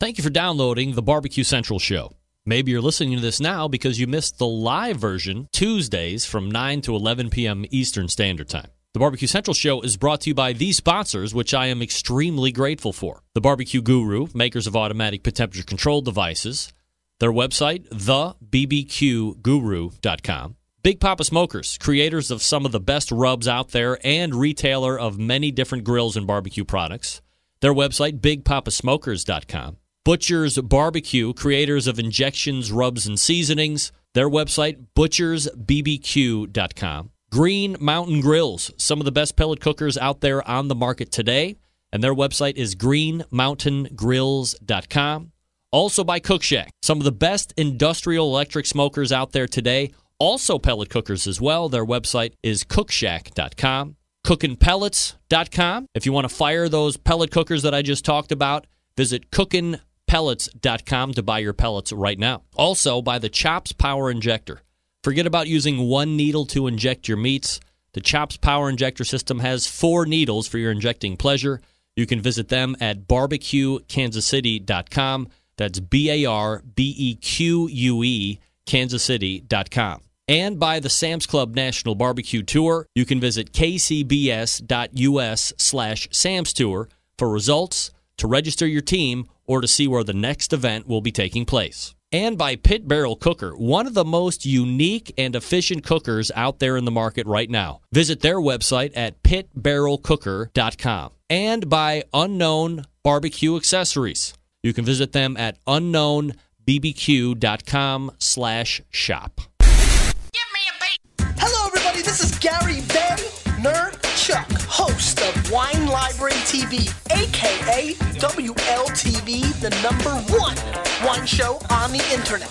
Thank you for downloading the BBQ Central Show. Maybe you're listening to this now because you missed the live version Tuesdays from 9 to 11 p.m. Eastern Standard Time. The BBQ Central Show is brought to you by these sponsors, which I am extremely grateful for. The BBQ Guru, makers of automatic pit temperature control devices. Their website, thebbqguru.com. Big Papa Smokers, creators of some of the best rubs out there and retailer of many different grills and barbecue products. Their website, bigpapasmokers.com. Butcher's Barbecue, creators of injections, rubs, and seasonings. Their website, butchersbbq.com. Green Mountain Grills, some of the best pellet cookers out there on the market today, and their website is greenmountaingrills.com. Also by Cook Shack, some of the best industrial electric smokers out there today, also pellet cookers as well. Their website is cookshack.com. Cookinpellets.com. If you want to fire those pellet cookers that I just talked about, visit cookinpellets.com to buy your pellets right now. Also by the Chops Power Injector. Forget about using one needle to inject your meats. The Chops Power Injector system has 4 needles for your injecting pleasure. You can visit them at barbecuekansascity.com. That's BARBEQUE, kansascity.com. And by the Sam's Club National Barbecue Tour, you can visit kcbs.us/Sam's Tour for results, to register your team, or to see where the next event will be taking place. And by Pit Barrel Cooker, one of the most unique and efficient cookers out there in the market right now. Visit their website at pitbarrelcooker.com. And by Unknown Barbecue Accessories. You can visit them at unknownbbq.com/shop. Hello, everybody. This is Gary Vaynerchuk, host of Wine Library TV, a.k.a. WLTV, the #1 wine show on the internet.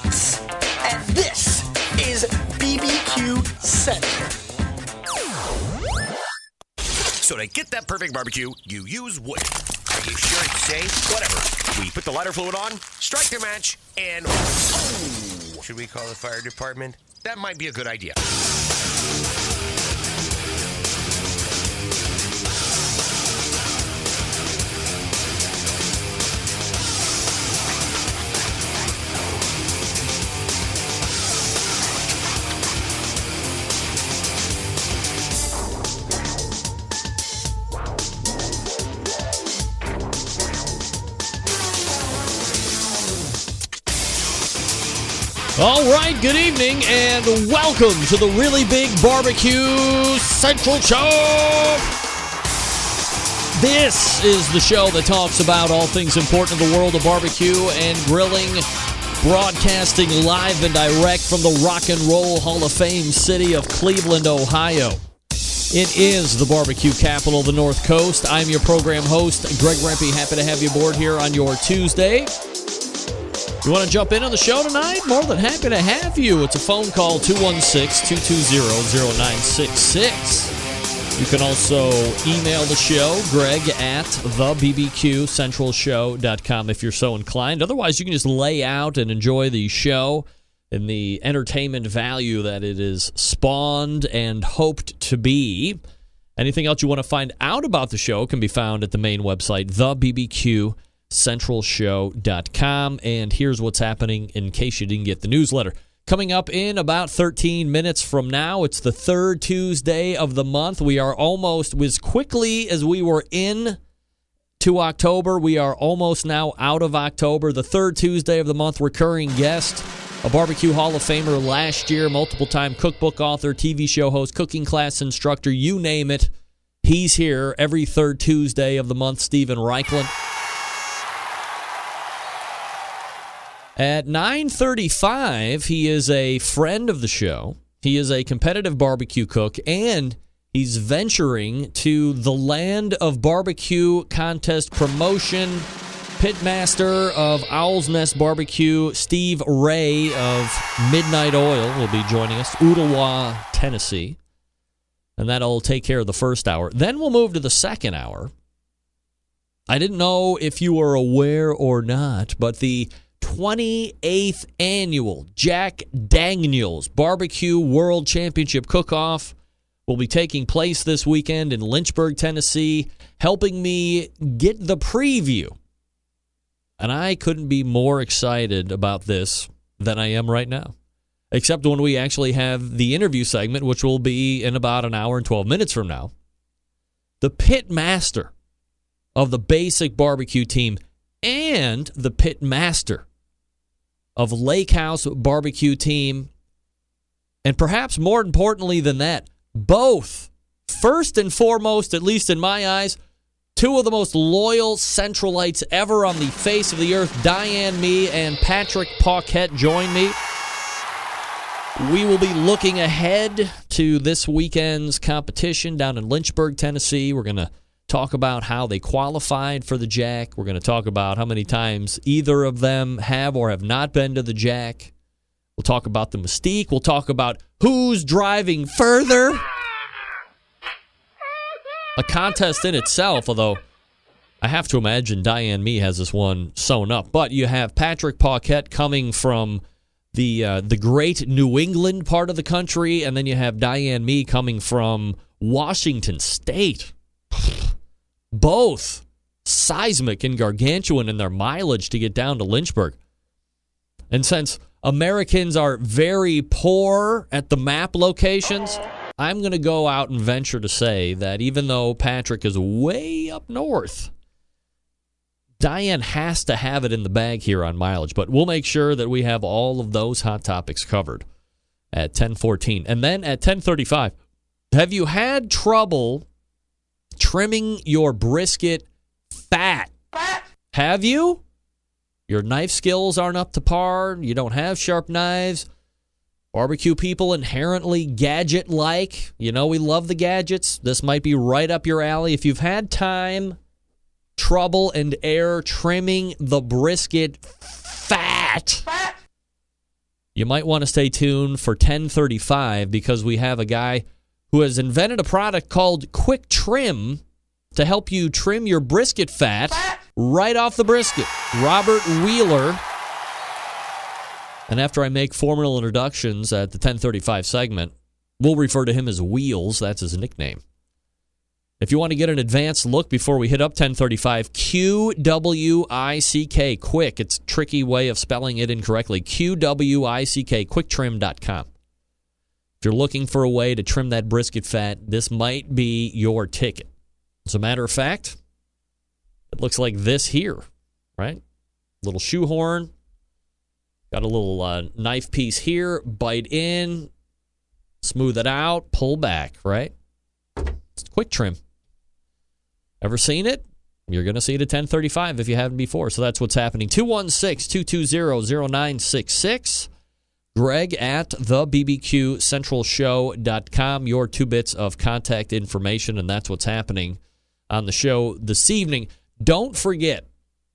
And this is BBQ Central. So to get that perfect barbecue, you use wood. Are you sure it's safe? Whatever. We put the lighter fluid on, strike the match, and... Oh! Should we call the fire department? That might be a good idea. All right, good evening, and welcome to the Really Big BBQ Central Show. This is the show that talks about all things important in the world of barbecue and grilling, broadcasting live and direct from the Rock and Roll Hall of Fame city of Cleveland, Ohio. It is the barbecue capital of the North Coast. I'm your program host, Greg Rempe. Happy to have you aboard here on your Tuesday. You want to jump in on the show tonight? More than happy to have you. It's a phone call, 216-220-0966. You can also email the show, Greg at thebbqcentralshow.com if you're so inclined. Otherwise, you can just lay out and enjoy the show and the entertainment value that it is spawned and hoped to be. Anything else you want to find out about the show can be found at the main website, thebbqcentralshow.com. And here's what's happening in case you didn't get the newsletter. Coming up in about 13 minutes from now, it's the third Tuesday of the month. We are almost, as quickly as we were in to October, we are almost now out of October. The third Tuesday of the month, recurring guest, a Barbecue Hall of Famer last year, multiple-time cookbook author, TV show host, cooking class instructor, you name it. He's here every third Tuesday of the month, Stephen Raichlen. At 9:35, he is a friend of the show. He is a competitive barbecue cook, and he's venturing to the land of barbecue contest promotion. Pitmaster of Owl's Nest Barbecue, Steve Ray of Midnight Oil will be joining us, Ooltewah, Tennessee. And that'll take care of the first hour. Then we'll move to the second hour. I didn't know if you were aware or not, but the 28th annual Jack Daniels Barbecue World Championship Cook-Off will be taking place this weekend in Lynchburg, Tennessee. Helping me get the preview And I couldn't be more excited about this than I am right now. Except when we actually have the interview segment, which will be in about an hour and 12 minutes from now. The pitmaster of the Basic Barbecue team and the pitmaster of Lake House Barbecue team. And perhaps more importantly than that, both, first and foremost, at least in my eyes, two of the most loyal Centralites ever on the face of the earth, Diane Mee and Patrick Paquette, join me. We will be looking ahead to this weekend's competition down in Lynchburg, Tennessee. We're going to talk about how they qualified for the Jack. We're going to talk about how many times either of them have or have not been to the Jack. We'll talk about the mystique. We'll talk about who's driving further. A contest in itself, although I have to imagine Diane Mee has this one sewn up. But you have Patrick Paquette coming from the great New England part of the country, and then you have Diane Mee coming from Washington State. Both seismic and gargantuan in their mileage to get down to Lynchburg. And since Americans are very poor at the map locations, I'm going to go out and venture to say that even though Patrick is way up north, Diane has to have it in the bag here on mileage. But we'll make sure that we have all of those hot topics covered at 10:14. And then at 10:35, have you had trouble trimming your brisket fat? Have you? Your knife skills aren't up to par. You don't have sharp knives. Barbecue people inherently gadget-like. You know we love the gadgets. This might be right up your alley. If you've had time, trouble, and error trimming the brisket fat, you might want to stay tuned for 10:35 because we have a guy who has invented a product called Qwick Trim to help you trim your brisket fat right off the brisket. Robert Wheeler. And after I make formal introductions at the 10:35 segment, we'll refer to him as Wheels. That's his nickname. If you want to get an advanced look before we hit up 10:35, QWICK, Qwick. It's a tricky way of spelling it incorrectly. QWICK, QuickTrim.com. If you're looking for a way to trim that brisket fat, this might be your ticket. As a matter of fact, it looks like this here, right? Little shoehorn. Got a little knife piece here. Bite in. Smooth it out. Pull back, right? It's Qwick Trim. Ever seen it? You're going to see it at 10:35 if you haven't before. So that's what's happening. 216-220-0966. Greg at the BBQCentralShow.com. Your 2 bits of contact information, and that's what's happening on the show this evening. Don't forget,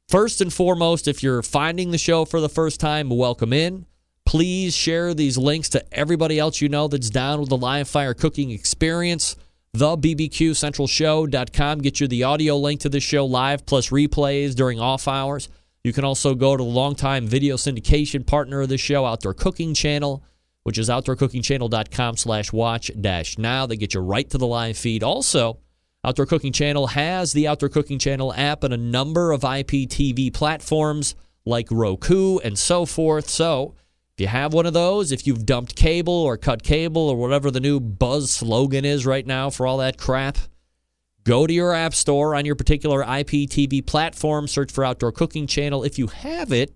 first and foremost, if you're finding the show for the first time, welcome in. Please share these links to everybody else you know that's down with the live fire cooking experience. The BBQCentralShow.com. Get you the audio link to this show live plus replays during off hours. You can also go to the longtime video syndication partner of the show, Outdoor Cooking Channel, which is outdoorcookingchannel.com/watch-now. They get you right to the live feed. Also, Outdoor Cooking Channel has the Outdoor Cooking Channel app and a number of IPTV platforms like Roku and so forth. So if you have one of those, if you've dumped cable or cut cable or whatever the new buzz slogan is right now for all that crap, go to your app store on your particular IPTV platform, search for Outdoor Cooking Channel. If you have it,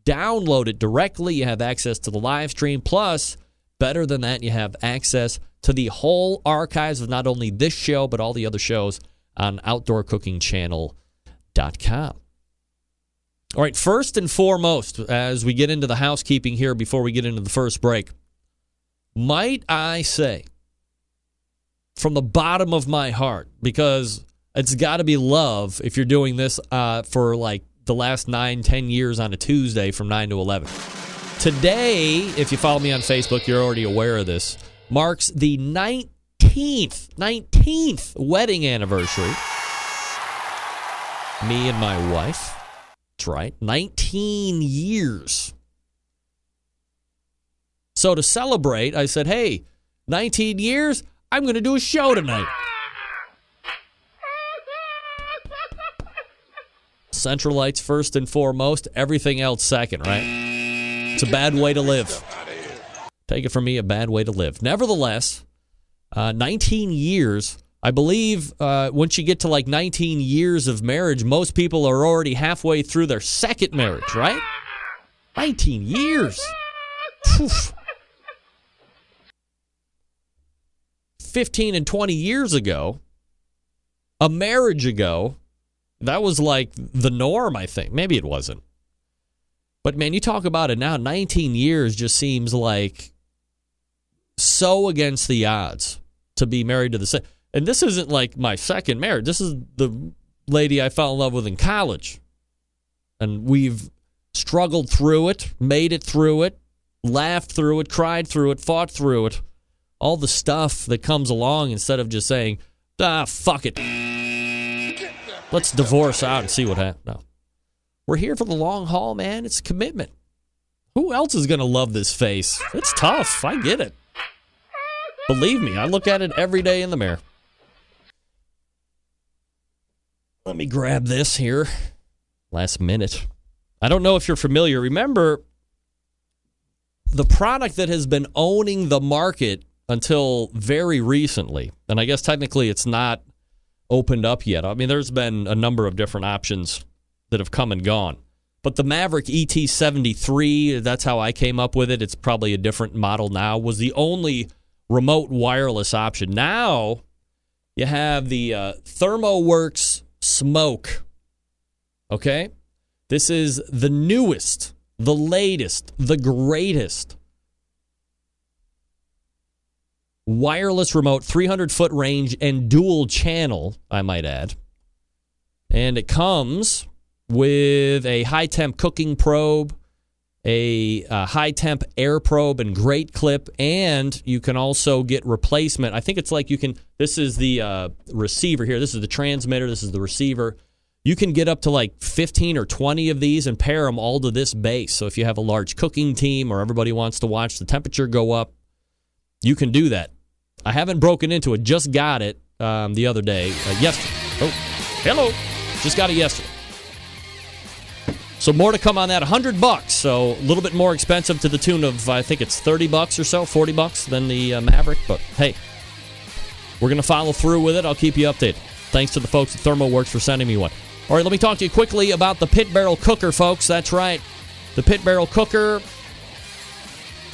download it directly. You have access to the live stream. Plus, better than that, you have access to the whole archives of not only this show, but all the other shows on OutdoorCookingChannel.com. All right, first and foremost, as we get into the housekeeping here before we get into the first break, might I say, from the bottom of my heart, because it's got to be love if you're doing this for like the last 9-10 years on a Tuesday from 9 to 11. Today, if you follow me on Facebook, you're already aware of this, marks the 19th wedding anniversary. Me and my wife. That's right, 19 years. So to celebrate, I said, hey, 19 years, I'm going to do a show tonight. Centralites first and foremost, everything else second, right? It's a bad way to live. Take it from me, a bad way to live. Nevertheless, 19 years, I believe once you get to like 19 years of marriage, most people are already halfway through their second marriage, right? 19 years. Poof. 15 and 20 years ago, a marriage ago, that was like the norm, I think. Maybe it wasn't. But, man, you talk about it now, 19 years just seems like so against the odds to be married to the same. And this isn't like my second marriage. This is the lady I fell in love with in college. And we've struggled through it, made it through it, laughed through it, cried through it, fought through it. All the stuff that comes along instead of just saying, fuck it. Let's divorce out and see what happens. No. We're here for the long haul, man. It's a commitment. Who else is going to love this face? It's tough. I get it. Believe me, I look at it every day in the mirror. Let me grab this here. Last minute. I don't know if you're familiar. Remember, the product that has been owning the market until very recently, and I guess technically it's not opened up yet. I mean, there's been a number of different options that have come and gone. But the Maverick ET73, that's how I came up with it. It's probably a different model now, was the only remote wireless option. Now you have the ThermoWorks Smoke. Okay? This is the newest, the latest, the greatest wireless remote, 300-foot range, and dual channel, I might add. And it comes with a high-temp cooking probe, a high-temp air probe, and great clip, and you can also get replacement. I think it's like you can, this is the receiver here. This is the transmitter. This is the receiver. You can get up to like 15 or 20 of these and pair them all to this base. So if you have a large cooking team or everybody wants to watch the temperature go up, you can do that. I haven't broken into it. Just got it the other day. Yesterday. Oh, hello. Just got it yesterday. So more to come on that. $100. So a little bit more expensive to the tune of, I think it's $30 or so, $40 than the Maverick. But hey, we're going to follow through with it. I'll keep you updated. Thanks to the folks at ThermoWorks for sending me one. All right, let me talk to you quickly about the Pit Barrel Cooker, folks. That's right. The Pit Barrel Cooker,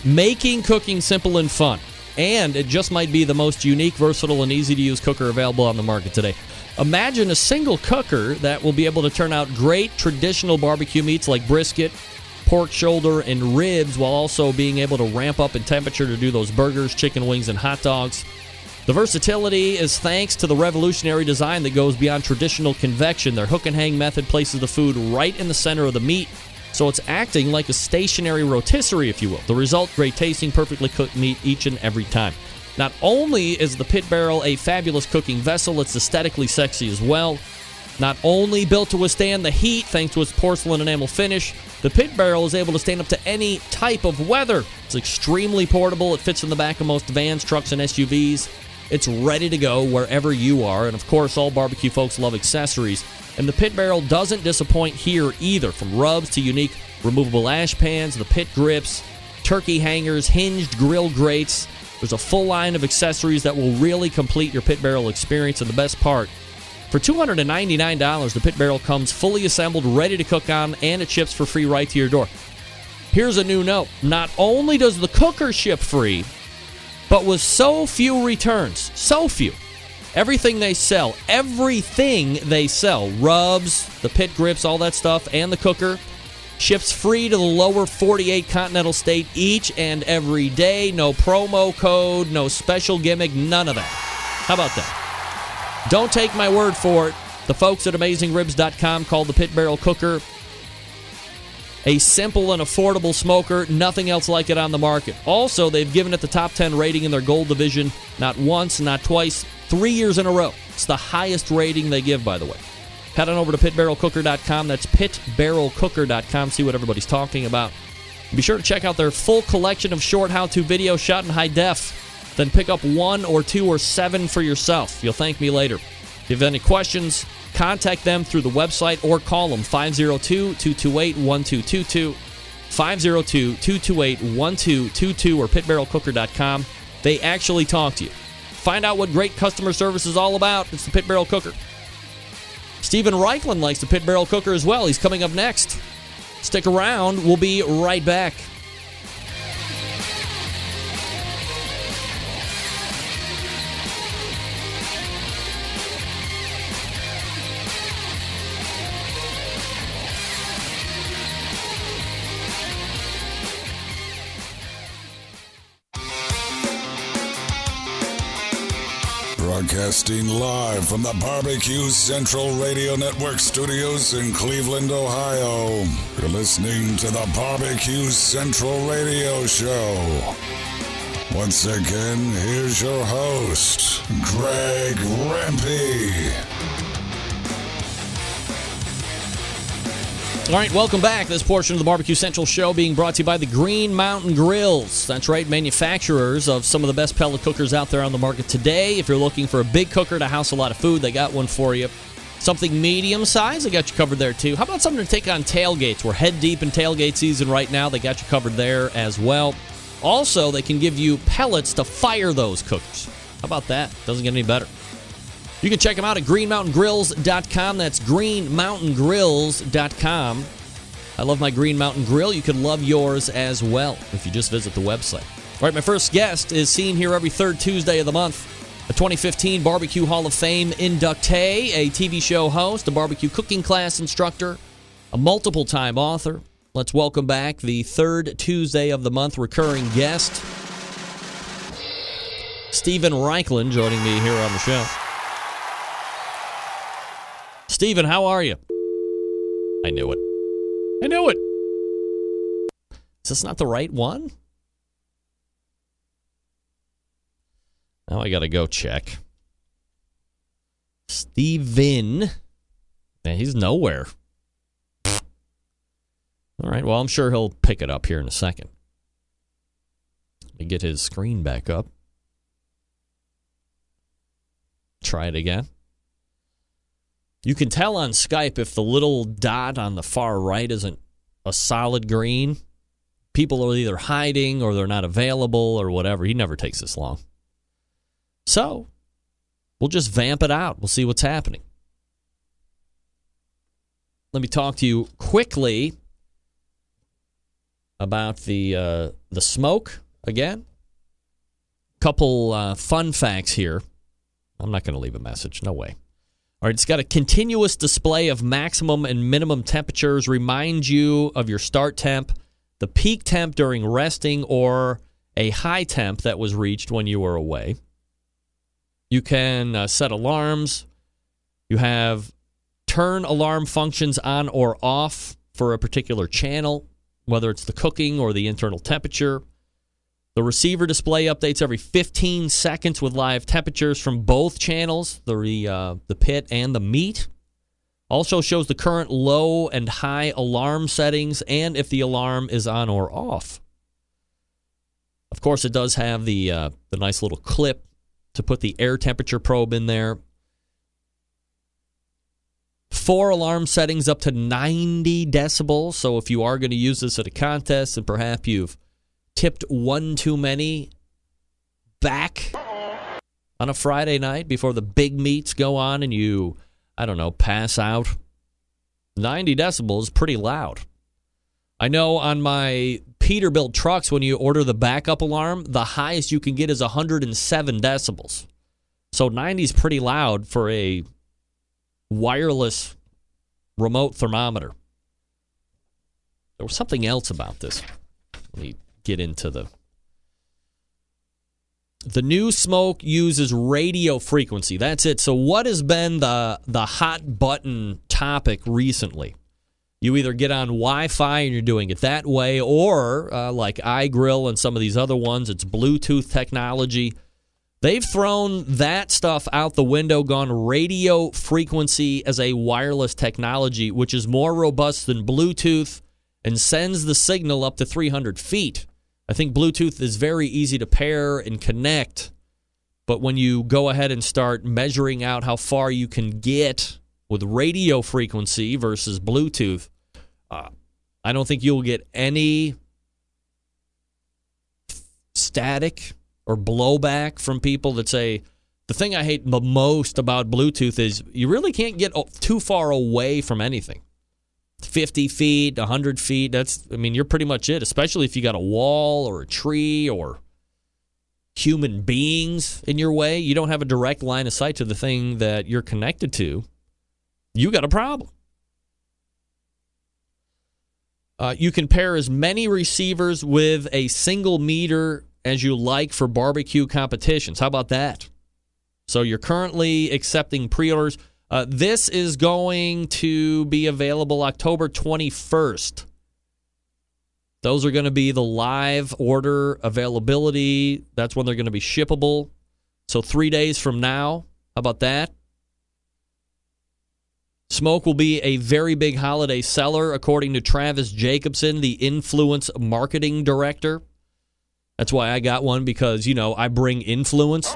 making cooking simple and fun. And it just might be the most unique, versatile, and easy-to-use cooker available on the market today. Imagine a single cooker that will be able to turn out great traditional barbecue meats like brisket, pork shoulder, and ribs, while also being able to ramp up in temperature to do those burgers, chicken wings, and hot dogs. The versatility is thanks to the revolutionary design that goes beyond traditional convection. Their hook-and-hang method places the food right in the center of the meat, so it's acting like a stationary rotisserie, if you will. The result, great tasting, perfectly cooked meat each and every time. Not only is the Pit Barrel a fabulous cooking vessel, it's aesthetically sexy as well. Not only built to withstand the heat thanks to its porcelain enamel finish, the Pit Barrel is able to stand up to any type of weather. It's extremely portable. It fits in the back of most vans, trucks, and SUVs. It's ready to go wherever you are. And, of course, all barbecue folks love accessories. And the Pit Barrel doesn't disappoint here either. From rubs to unique removable ash pans, the pit grips, turkey hangers, hinged grill grates. There's a full line of accessories that will really complete your Pit Barrel experience. And the best part, for $299, the Pit Barrel comes fully assembled, ready to cook on, and it ships for free right to your door. Here's a new note. Not only does the cooker ship free, but with so few returns, so few, everything they sell, rubs, the pit grips, all that stuff, and the cooker, ships free to the lower 48 continental state each and every day. No promo code, no special gimmick, none of that. How about that? Don't take my word for it. The folks at AmazingRibs.com call the Pit Barrel Cooker a simple and affordable smoker, nothing else like it on the market. Also, they've given it the top 10 rating in their gold division, not once, not twice, 3 years in a row. It's the highest rating they give, by the way. Head on over to pitbarrelcooker.com. That's pitbarrelcooker.com. See what everybody's talking about. Be sure to check out their full collection of short how-to videos shot in high def. Then pick up 1 or 2 or 7 for yourself. You'll thank me later. If you have any questions, contact them through the website or call them 502-228-1222, 502-228-1222, or pitbarrelcooker.com. They actually talk to you. Find out what great customer service is all about. It's the Pit Barrel Cooker. Stephen Raichlen likes the Pit Barrel Cooker as well. He's coming up next. Stick around. We'll be right back. Broadcasting live from the BBQ Central Radio Network studios in Cleveland, Ohio. You're listening to the BBQ Central Radio Show. Once again, here's your host, Greg Rempe. All right, welcome back. This portion of the BBQ Central Show being brought to you by the Green Mountain Grills. That's right, manufacturers of some of the best pellet cookers out there on the market today. If you're looking for a big cooker to house a lot of food, they got one for you. Something medium size, they got you covered there too. How about something to take on tailgates? We're head deep in tailgate season right now. They got you covered there as well. Also, they can give you pellets to fire those cookers. How about that? Doesn't get any better. You can check them out at greenmountaingrills.com. That's greenmountaingrills.com. I love my Green Mountain Grill. You can love yours as well if you just visit the website. All right, my first guest is seen here every third Tuesday of the month. A 2015 Barbecue Hall of Fame inductee, a TV show host, a barbecue cooking class instructor, a multiple-time author. Let's welcome back the third Tuesday of the month recurring guest, Stephen Raichlen, joining me here on the show. Stephen, how are you? I knew it. Is this not the right one? Now I got to go check. Stephen. Man, he's nowhere. All right, well, I'm sure he'll pick it up here in a second. Let me get his screen back up. Try it again. You can tell on Skype if the little dot on the far right isn't a solid green. People are either hiding or they're not available or whatever. He never takes this long. So, we'll just vamp it out. We'll see what's happening. Let me talk to you quickly about the smoke again. Couple fun facts here. I'm not going to leave a message. No way. All right, it's got a continuous display of maximum and minimum temperatures. Remind you of your start temp, the peak temp during resting, or a high temp that was reached when you were away. You can set alarms. You have turn alarm functions on or off for a particular channel, whether it's the cooking or the internal temperature. The receiver display updates every 15 seconds with live temperatures from both channels, the pit and the meat. Also shows the current low and high alarm settings and if the alarm is on or off. Of course, it does have the nice little clip to put the air temperature probe in there. 4 alarm settings up to 90 decibels. So if you are going to use this at a contest and perhaps you've tipped one too many back on a Friday night before the big meets go on and you, pass out, 90 decibels is pretty loud. I know on my Peterbilt trucks, when you order the backup alarm, the highest you can get is 107 decibels. So 90 is pretty loud for a wireless remote thermometer. There was something else about this. Let me get into the new smoke uses radio frequency. That's it. So what has been the hot button topic recently? You either get on Wi-Fi and you're doing it that way, or like iGrill and some of these other ones, it's Bluetooth technology. They've thrown that stuff out the window, gone radio frequency as a wireless technology, which is more robust than Bluetooth and sends the signal up to 300 feet. I think Bluetooth is very easy to pair and connect, but when you go ahead and start measuring out how far you can get with radio frequency versus Bluetooth, I don't think you'll get any static or blowback from people that say, the thing I hate the most about Bluetooth is you really can't get too far away from anything. 50 feet, 100 feet, you're pretty much it, especially if you got a wall or a tree or human beings in your way. You don't have a direct line of sight to the thing that you're connected to. You got a problem. You can pair as many receivers with a single meter as you like for barbecue competitions. How about that? So you're currently accepting pre-orders. This is going to be available October 21st. Those are going to be the live order availability. That's when they're going to be shippable. So 3 days from now. How about that? Smoke will be a very big holiday seller, according to Travis Jacobson, the influence marketing director. That's why I got one, because, I bring influence.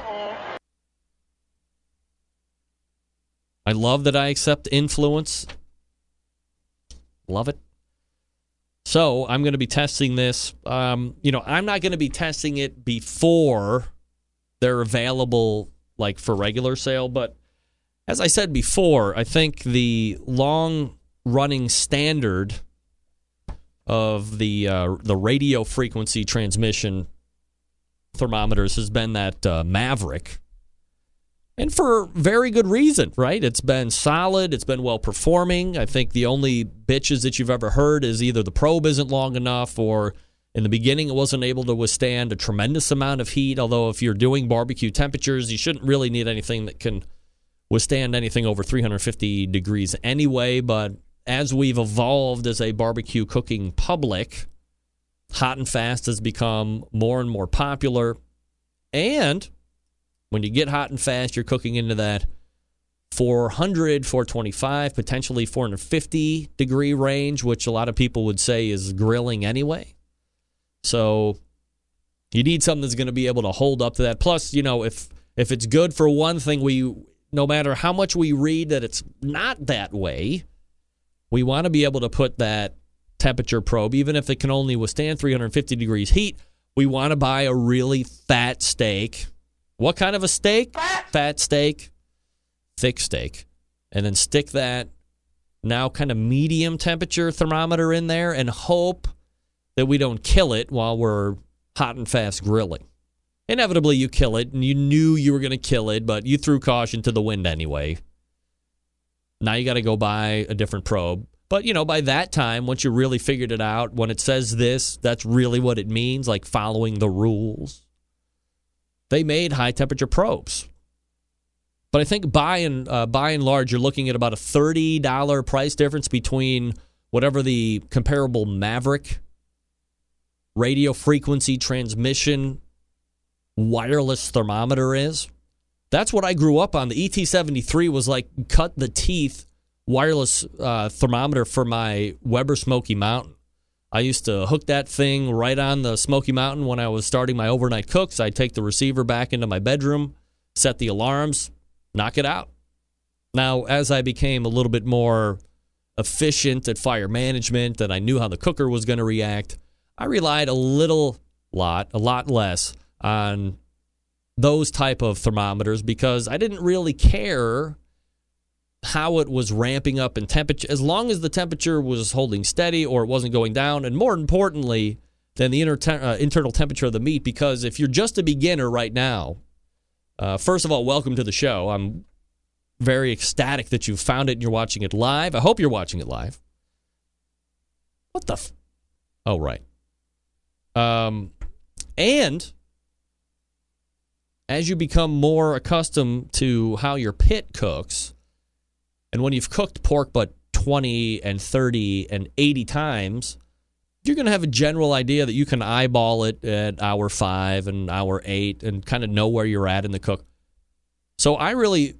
I love that I accept influence. Love it. So I'm going to be testing this. I'm not going to be testing it before they're available, like for regular sale. But as I said before, I think the long-running standard of the radio frequency transmission thermometers has been that Maverick. And for very good reason, right? It's been solid. It's been well-performing. I think the only bitches that you've ever heard is either the probe isn't long enough, or in the beginning it wasn't able to withstand a tremendous amount of heat, although if you're doing barbecue temperatures, you shouldn't really need anything that can withstand anything over 350 degrees anyway. But as we've evolved as a barbecue cooking public, hot and fast has become more and more popular. And when you get hot and fast, you're cooking into that 400, 425, potentially 450 degree range, which a lot of people would say is grilling anyway. So you need something that's going to be able to hold up to that. Plus, if it's good for one thing, no matter how much we read that it's not that way, we want to be able to put that temperature probe, even if it can only withstand 350 degrees heat. We want to buy a really fat steak. What kind of a steak? Fat steak, thick steak. And then stick that now kind of medium temperature thermometer in there and hope that we don't kill it while we're hot and fast grilling. Inevitably, you kill it, and you knew you were going to kill it, but you threw caution to the wind anyway. Now you got to go buy a different probe. But, by that time, once you really figured it out, when it says this, that's really what it means, like following the rules. They made high-temperature probes. But I think by and large, you're looking at about a $30 price difference between whatever the comparable Maverick radio frequency transmission wireless thermometer is. That's what I grew up on. The ET73 was like cut-the-teeth wireless thermometer for my Weber Smoky Mountain. I used to hook that thing right on the Smoky Mountain when I was starting my overnight cooks. I'd take the receiver back into my bedroom, set the alarms, knock it out. Now, as I became a little bit more efficient at fire management and I knew how the cooker was going to react, I relied a lot less on those type of thermometers because I didn't really care how it was ramping up in temperature, as long as the temperature was holding steady or it wasn't going down, and more importantly than the internal temperature of the meat, because if you're just a beginner right now, first of all, welcome to the show. I'm very ecstatic that you found it and you're watching it live. I hope you're watching it live. What the oh, right. And as you become more accustomed to how your pit cooks, and when you've cooked pork but 20 and 30 and 80 times, you're going to have a general idea that you can eyeball it at hour 5 and hour 8 and kind of know where you're at in the cook. So I really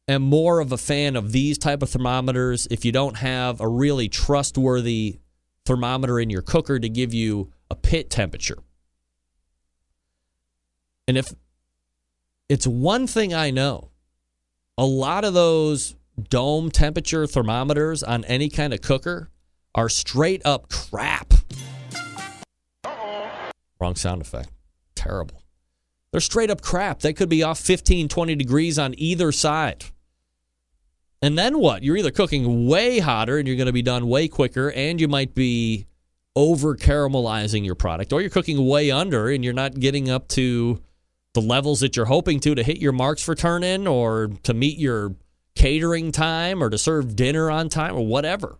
am more of a fan of these type of thermometers if you don't have a really trustworthy thermometer in your cooker to give you a pit temperature. And if it's one thing I know, a lot of those dome temperature thermometers on any kind of cooker are straight up crap. Wrong sound effect. Terrible. They're straight up crap. They could be off 15, 20 degrees on either side. And then what? You're either cooking way hotter and you're going to be done way quicker, and you might be over caramelizing your product, or you're cooking way under and you're not getting up to the levels that you're hoping to hit your marks for turn-in or to meet your catering time or to serve dinner on time or whatever.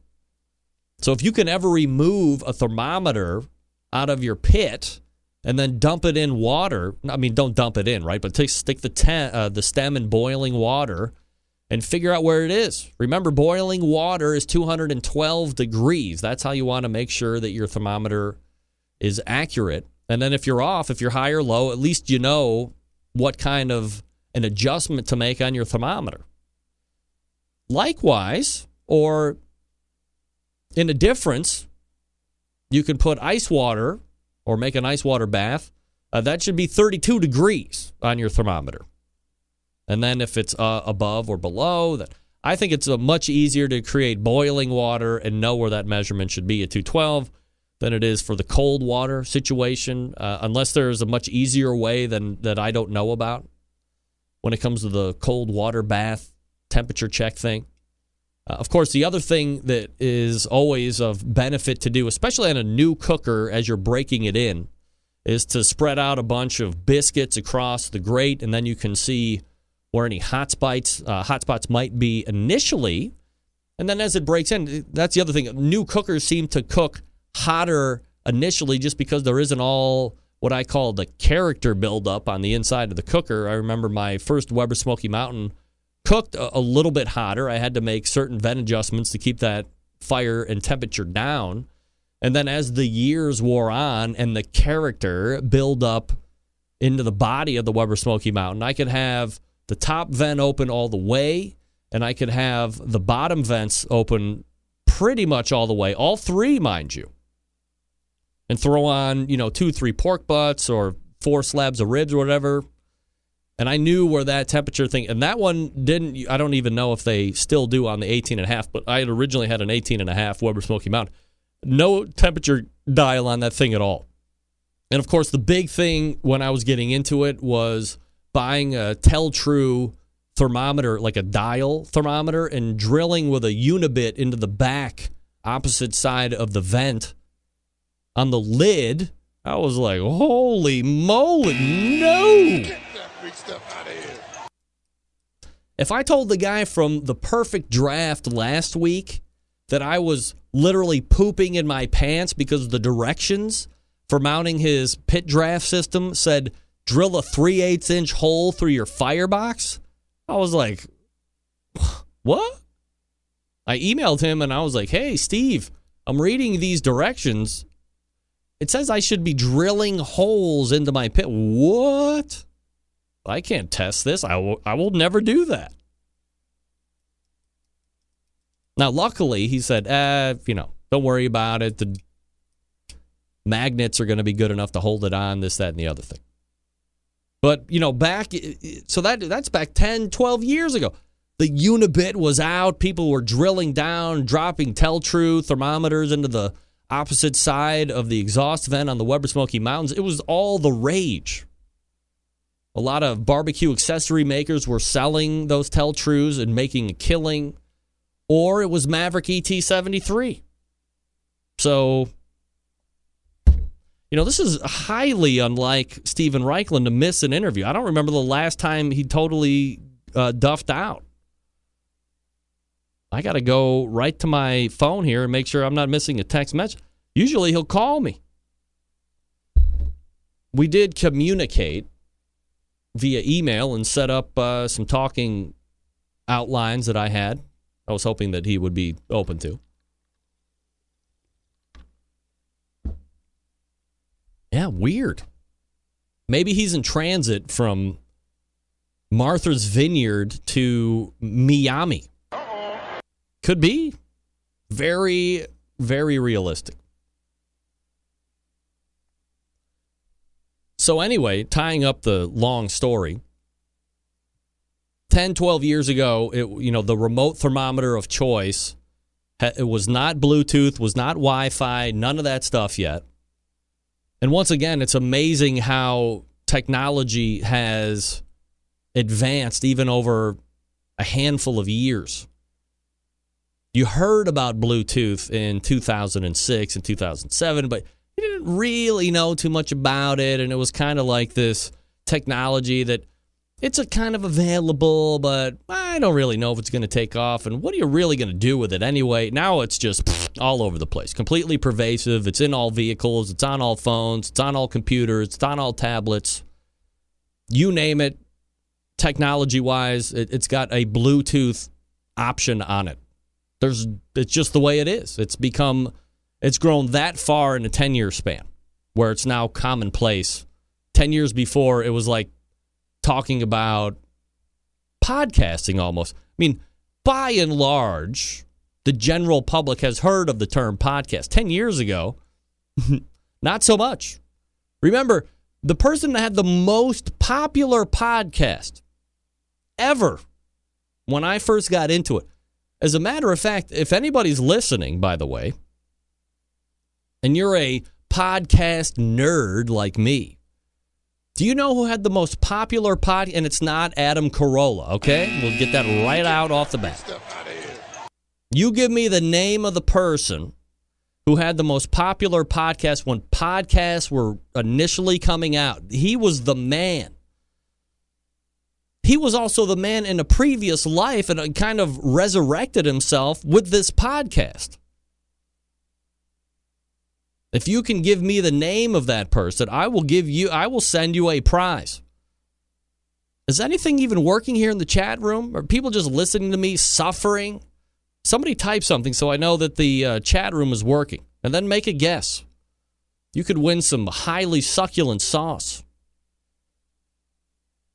So if you can ever remove a thermometer out of your pit and then dump it in water, I mean, don't dump it in, right? But stick the stem in boiling water and figure out where it is. Remember, boiling water is 212 degrees. That's how you want to make sure that your thermometer is accurate. And then if you're off, if you're high or low, at least you know what kind of an adjustment to make on your thermometer. Likewise, or in a difference, you can put ice water or make an ice water bath. That should be 32 degrees on your thermometer. And then if it's above or below, that I think it's much easier to create boiling water and know where that measurement should be at 212 than it is for the cold water situation, unless there's a much easier way that I don't know about when it comes to the cold water bath temperature check thing. Of course, the other thing that is always of benefit to do, especially on a new cooker as you're breaking it in, is to spread out a bunch of biscuits across the grate, and then you can see where any hot spots might be initially. And then as it breaks in, that's the other thing. New cookers seem to cook hotter initially just because there isn't all what I call the character buildup on the inside of the cooker. I remember my first Weber Smoky Mountain cooked a little bit hotter. I had to make certain vent adjustments to keep that fire and temperature down. And then as the years wore on and the character build up into the body of the Weber Smoky Mountain, I could have the top vent open all the way, and I could have the bottom vents open pretty much all the way, all three, mind you, and throw on, 2-3 pork butts or 4 slabs of ribs or whatever. And I knew where that temperature thing, and that one didn't, I don't even know if they still do on the 18.5, but I had originally had an 18.5 Weber Smoky Mountain. No temperature dial on that thing at all. And of course, the big thing when I was getting into it was buying a Tell-True thermometer, like a dial thermometer, and drilling with a unibit into the back opposite side of the vent on the lid. I was like, holy moly, no! Get that big stuff out of here. If I told the guy from the Perfect Draft last week that I was literally pooping in my pants because the directions for mounting his pit draft system said, drill a 3/8-inch hole through your firebox, I was like, what? I emailed him and I was like, hey, Steve, I'm reading these directions. It says I should be drilling holes into my pit. What? I can't test this. I will never do that. Now, luckily, he said, don't worry about it. The magnets are going to be good enough to hold it on, this, that, and the other thing. But, that's back 10, 12 years ago. The unibit was out. People were drilling down, dropping Tell-True thermometers into the opposite side of the exhaust vent on the Weber Smoky Mountains. It was all the rage. A lot of barbecue accessory makers were selling those Tell-Trues and making a killing. Or it was Maverick ET73. So, this is highly unlike Steven Raichlen to miss an interview. I don't remember the last time he totally duffed out. I got to go right to my phone here and make sure I'm not missing a text message. Usually he'll call me. We did communicate via email and set up some talking outlines that I had. I was hoping that he would be open to. Yeah, weird. Maybe he's in transit from Martha's Vineyard to Miami. Could be. Very, very realistic. So anyway, tying up the long story, 10, 12 years ago, the remote thermometer of choice, it was not Bluetooth, was not Wi-Fi, none of that stuff yet. And once again, it's amazing how technology has advanced even over a handful of years. You heard about Bluetooth in 2006 and 2007, but you didn't really know too much about it, and it was kind of like this technology that it's a kind of available, but I don't really know if it's going to take off, and what are you really going to do with it anyway? Now it's just all over the place, completely pervasive. It's in all vehicles, it's on all phones, it's on all computers, it's on all tablets. You name it, technology-wise, it's got a Bluetooth option on it. It's just the way it is. It's grown that far in a 10-year span where it's now commonplace. 10 years before, it was like talking about podcasting almost. I mean, by and large, the general public has heard of the term podcast. 10 years ago, not so much. Remember, the person that had the most popular podcast ever when I first got into it. As a matter of fact, if anybody's listening, by the way, and you're a podcast nerd like me, do you know who had the most popular podcast? And it's not Adam Carolla, okay? We'll get that right out off the bat. You give me the name of the person who had the most popular podcast when podcasts were initially coming out. He was the man. He was also the man in a previous life and kind of resurrected himself with this podcast. If you can give me the name of that person, I will send you a prize. Is anything even working here in the chat room? Are people just listening to me suffering? Somebody type something so I know that the chat room is working. And then make a guess. You could win some highly succulent sauce.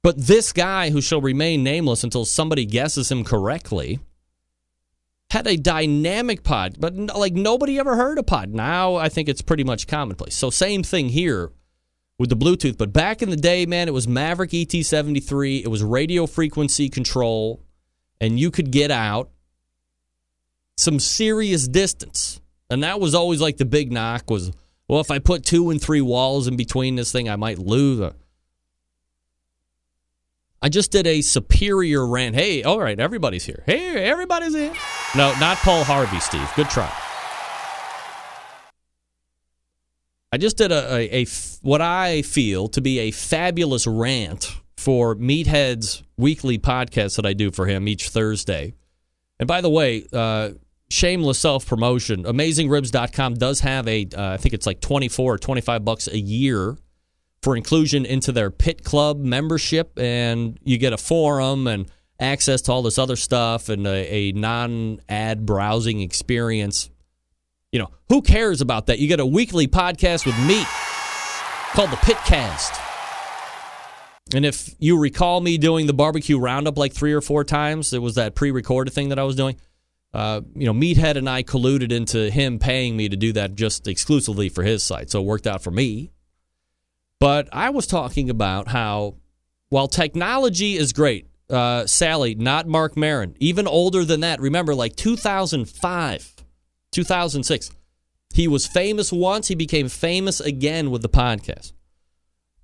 But this guy, who shall remain nameless until somebody guesses him correctly, had a dynamic pod, but like nobody ever heard of pod. Now I think it's pretty much commonplace. So same thing here with the Bluetooth. But back in the day, man, it was Maverick ET73. It was radio frequency control, and you could get out some serious distance. And that was always like the big knock was, well, if I put 2 and 3 walls in between this thing, I might lose. I just did a superior rant. Hey, all right, everybody's here. Hey, everybody's here. No, not Paul Harvey, Steve. Good try. I just did a what I feel to be a fabulous rant for Meathead's weekly podcast that I do for him each Thursday. And by the way, shameless self-promotion, AmazingRibs.com does have I think it's like $24 or $25 a year for inclusion into their Pitclub membership, and you get a forum and access to all this other stuff and a non-ad browsing experience. You know, who cares about that? You get a weekly podcast with me called the PitCast. And if you recall me doing the barbecue roundup like 3 or 4 times, it was that pre-recorded thing that I was doing. Meathead and I colluded into him paying me to do that just exclusively for his site, so it worked out for me. But I was talking about how, while technology is great, Sally, not Mark Maron, even older than that, remember, like 2005, 2006, he was famous once, he became famous again with the podcast.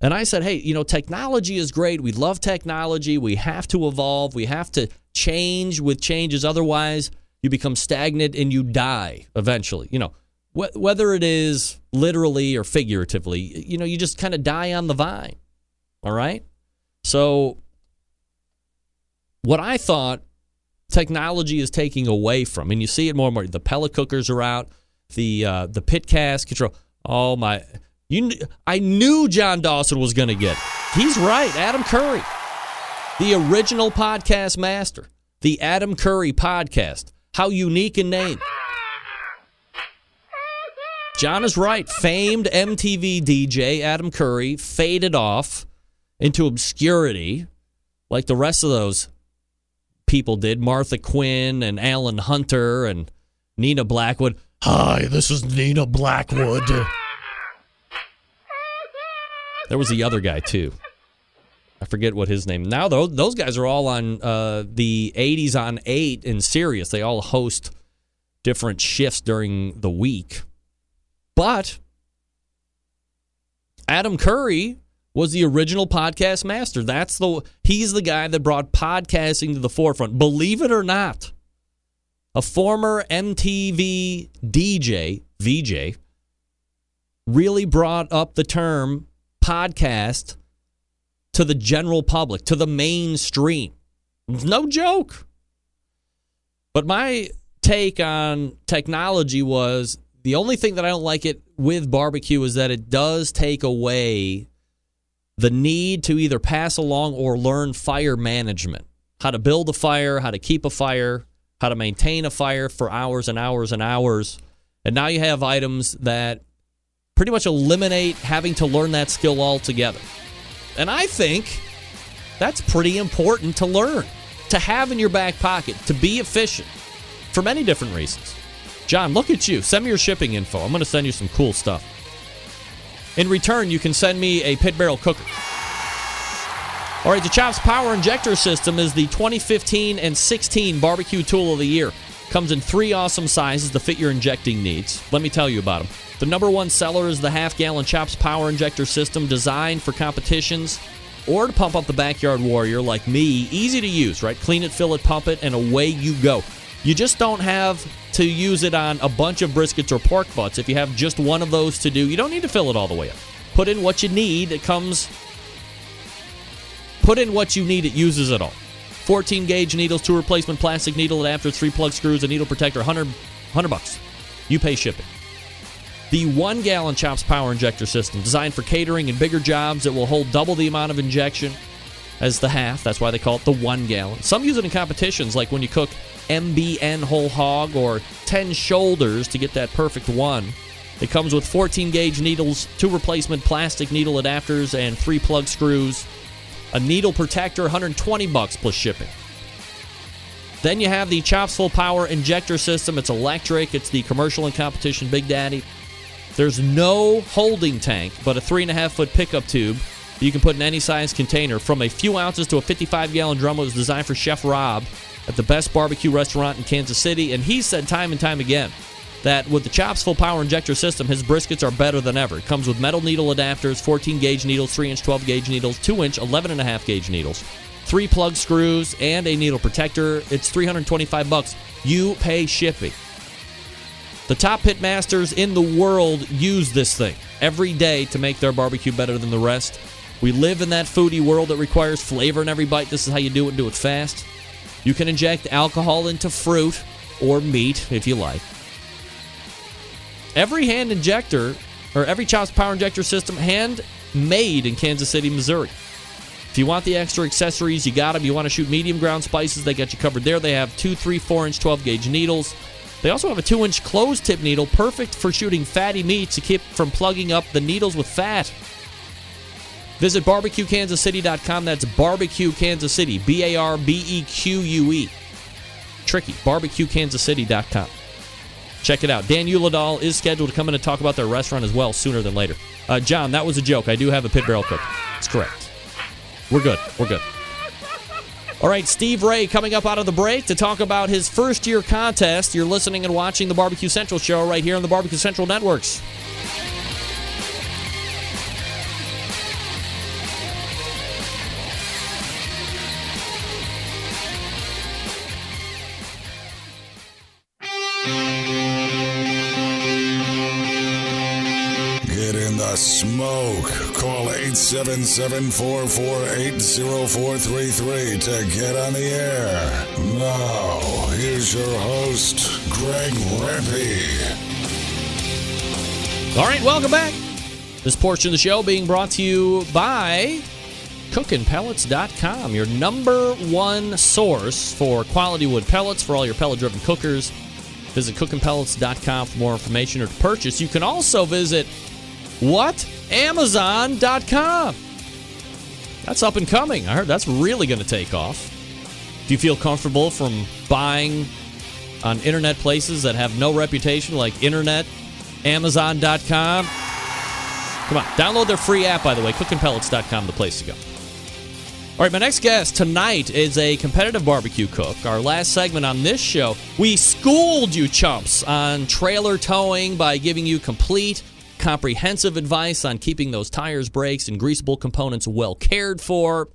And I said, hey, technology is great, we love technology, we have to evolve, we have to change with changes, otherwise you become stagnant and you die eventually, Whether it is literally or figuratively, you just kind of die on the vine, all right? So what I thought technology is taking away from, and you see it more and more, the pellet cookers are out, the PitCast control. Oh, my. I knew John Dawson was going to get it. He's right, Adam Curry, the original podcast master, the Adam Curry podcast. How unique in name. John is right. Famed MTV DJ Adam Curry faded off into obscurity like the rest of those people did. Martha Quinn and Alan Hunter and Nina Blackwood. Hi, this is Nina Blackwood. There was the other guy, too. I forget what his name. Now, though, those guys are all on the 80s on 8 in Sirius. They all host different shifts during the week. But Adam Curry was the original podcast master. He's the guy that brought podcasting to the forefront. Believe it or not, a former MTV DJ, VJ, really brought up the term podcast to the general public, to the mainstream. No joke. But my take on technology was the only thing that I don't like it with barbecue is that it does take away the need to either pass along or learn fire management. How to build a fire, how to keep a fire, how to maintain a fire for hours and hours and hours. And now you have items that pretty much eliminate having to learn that skill altogether. And I think that's pretty important to learn, to have in your back pocket, to be efficient for many different reasons. John, look at you. Send me your shipping info. I'm going to send you some cool stuff. In return, you can send me a pit barrel cooker. All right, the Chops Power Injector System is the 2015 and 16 barbecue tool of the year. Comes in 3 awesome sizes to fit your injecting needs. Let me tell you about them. The number one seller is the half-gallon Chops Power Injector System, designed for competitions or to pump up the backyard warrior like me. Easy to use, right? Clean it, fill it, pump it, and away you go. You just don't have to use it on a bunch of briskets or pork butts. If you have just one of those to do, you don't need to fill it all the way up. Put in what you need. Put in what you need. It uses it all. 14-gauge needles, 2 replacement plastic needle adapters, 3 plug screws, a needle protector, $100. You pay shipping. The 1-gallon Chops Power Injector System, designed for catering and bigger jobs. It will hold double the amount of injection as the half. That's why they call it the 1-gallon. Some use it in competitions, like when you cook MBN whole hog or 10 shoulders to get that perfect one. It comes with 14-gauge needles, 2 replacement plastic needle adapters, and 3 plug screws. A needle protector, $120 plus shipping. Then you have the Chops Full Power Injector System. It's electric. It's the commercial and competition Big Daddy. There's no holding tank, but a 3.5-foot pickup tube you can put in any size container. From a few ounces to a 55-gallon drum. It was designed for Chef Rob at the best barbecue restaurant in Kansas City, and he said time and time again that with the Chops Full Power Injector System, his briskets are better than ever. It comes with metal needle adapters, 14-gauge needles, 3-inch 12-gauge needles, 2-inch 11.5-gauge needles, 3 plug screws, and a needle protector. It's $325. You pay shipping. The top pitmasters in the world use this thing every day to make their barbecue better than the rest. We live in that foodie world that requires flavor in every bite. This is how you do it and do it fast. You can inject alcohol into fruit or meat if you like. Every hand injector, or every Chops Power Injector System, handmade in Kansas City, Missouri. If you want the extra accessories, you got them. You want to shoot medium ground spices, they got you covered there. They have 2, 3, 4-inch 12-gauge needles. They also have a 2-inch closed-tip needle, perfect for shooting fatty meats to keep from plugging up the needles with fat. Visit BBQKansasCity.com. That's Barbecue Kansas City, BARBEQUE. Tricky, BBQKansasCity.com. Check it out. Dan Uladal is scheduled to come in and talk about their restaurant as well sooner than later. John, that was a joke. I do have a pit barrel cook. That's correct. We're good. We're good. All right, Steve Ray coming up out of the break to talk about his first-year contest. You're listening and watching the BBQ Central Show right here on the BBQ Central Networks. Get in the smoke. Call 877-448-0433 to get on the air. Now, here's your host, Greg Rempe. All right, welcome back. This portion of the show being brought to you by CookinPellets.com, your number one source for quality wood pellets for all your pellet-driven cookers. Visit CookinPellets.com for more information or to purchase. You can also visit Amazon.com. That's up and coming. I heard that's really going to take off. Do you feel comfortable from buying on internet places that have no reputation like Internet, Amazon.com? Come on, download their free app, by the way. CookinPellets.com, the place to go. All right, my next guest tonight is a competitive barbecue cook. Our last segment on this show, we schooled you chumps on trailer towing by giving you complete, comprehensive advice on keeping those tires, brakes, and greasable components well cared for.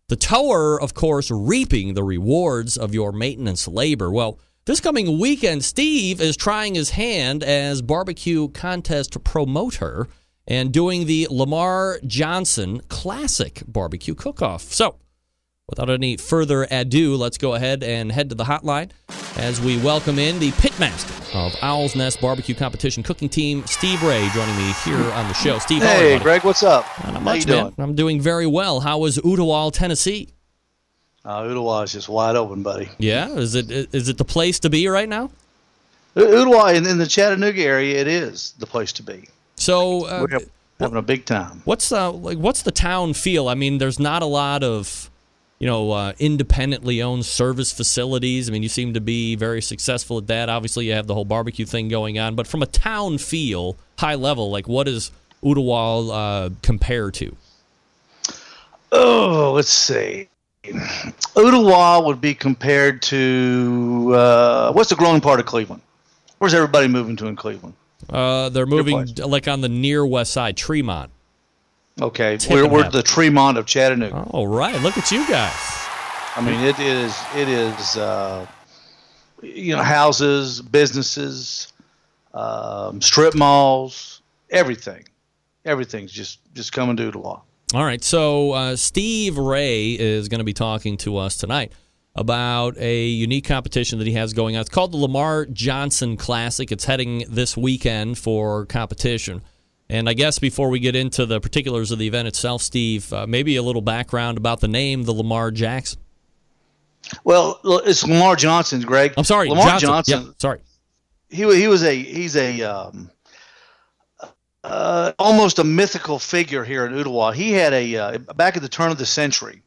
The tower, of course, reaping the rewards of your maintenance labor. Well, this coming weekend, Steve is trying his hand as barbecue contest promoter and doing the Lamar Johnson Classic barbecue cook-off. So, without any further ado, let's go ahead and head to the hotline as we welcome in the pitmaster of Owl's Nest Barbecue Competition Cooking Team, Steve Ray, joining me here on the show. Steve, how are you, buddy? Greg, what's up? Not much, man. I'm doing very well. How was Ooltewah, Tennessee? Ooltewah is just wide open, buddy. Yeah? Is it the place to be right now? Ooltewah, in the Chattanooga area, it is the place to be. So we're having a big time. What's the town feel? I mean, there's not a lot of independently owned service facilities. I mean, you seem to be very successful at that. Obviously, you have the whole barbecue thing going on. But from a town feel, high level, like what does Ooltewah compare to? Oh, let's see. Ooltewah would be compared to what's the growing part of Cleveland? Where's everybody moving to in Cleveland? They're moving like on the near west side, Tremont. Okay, we're the Tremont of Chattanooga. Oh, right. Look at you guys. I mean, it is houses, businesses, strip malls, everything. Everything's just coming to Ooltewah. All right, so Steve Ray is going to be talking to us tonight about a unique competition that he has going on. It's called the Lamar Johnson Classic. It's heading this weekend for competition. And I guess before we get into the particulars of the event itself, Steve, maybe a little background about the name, the Lamar Jackson. Well, it's Lamar Johnson, Greg. I'm sorry, Lamar Johnson. Yeah, sorry. He's almost a mythical figure here in Ooltewah. He had back at the turn of the century,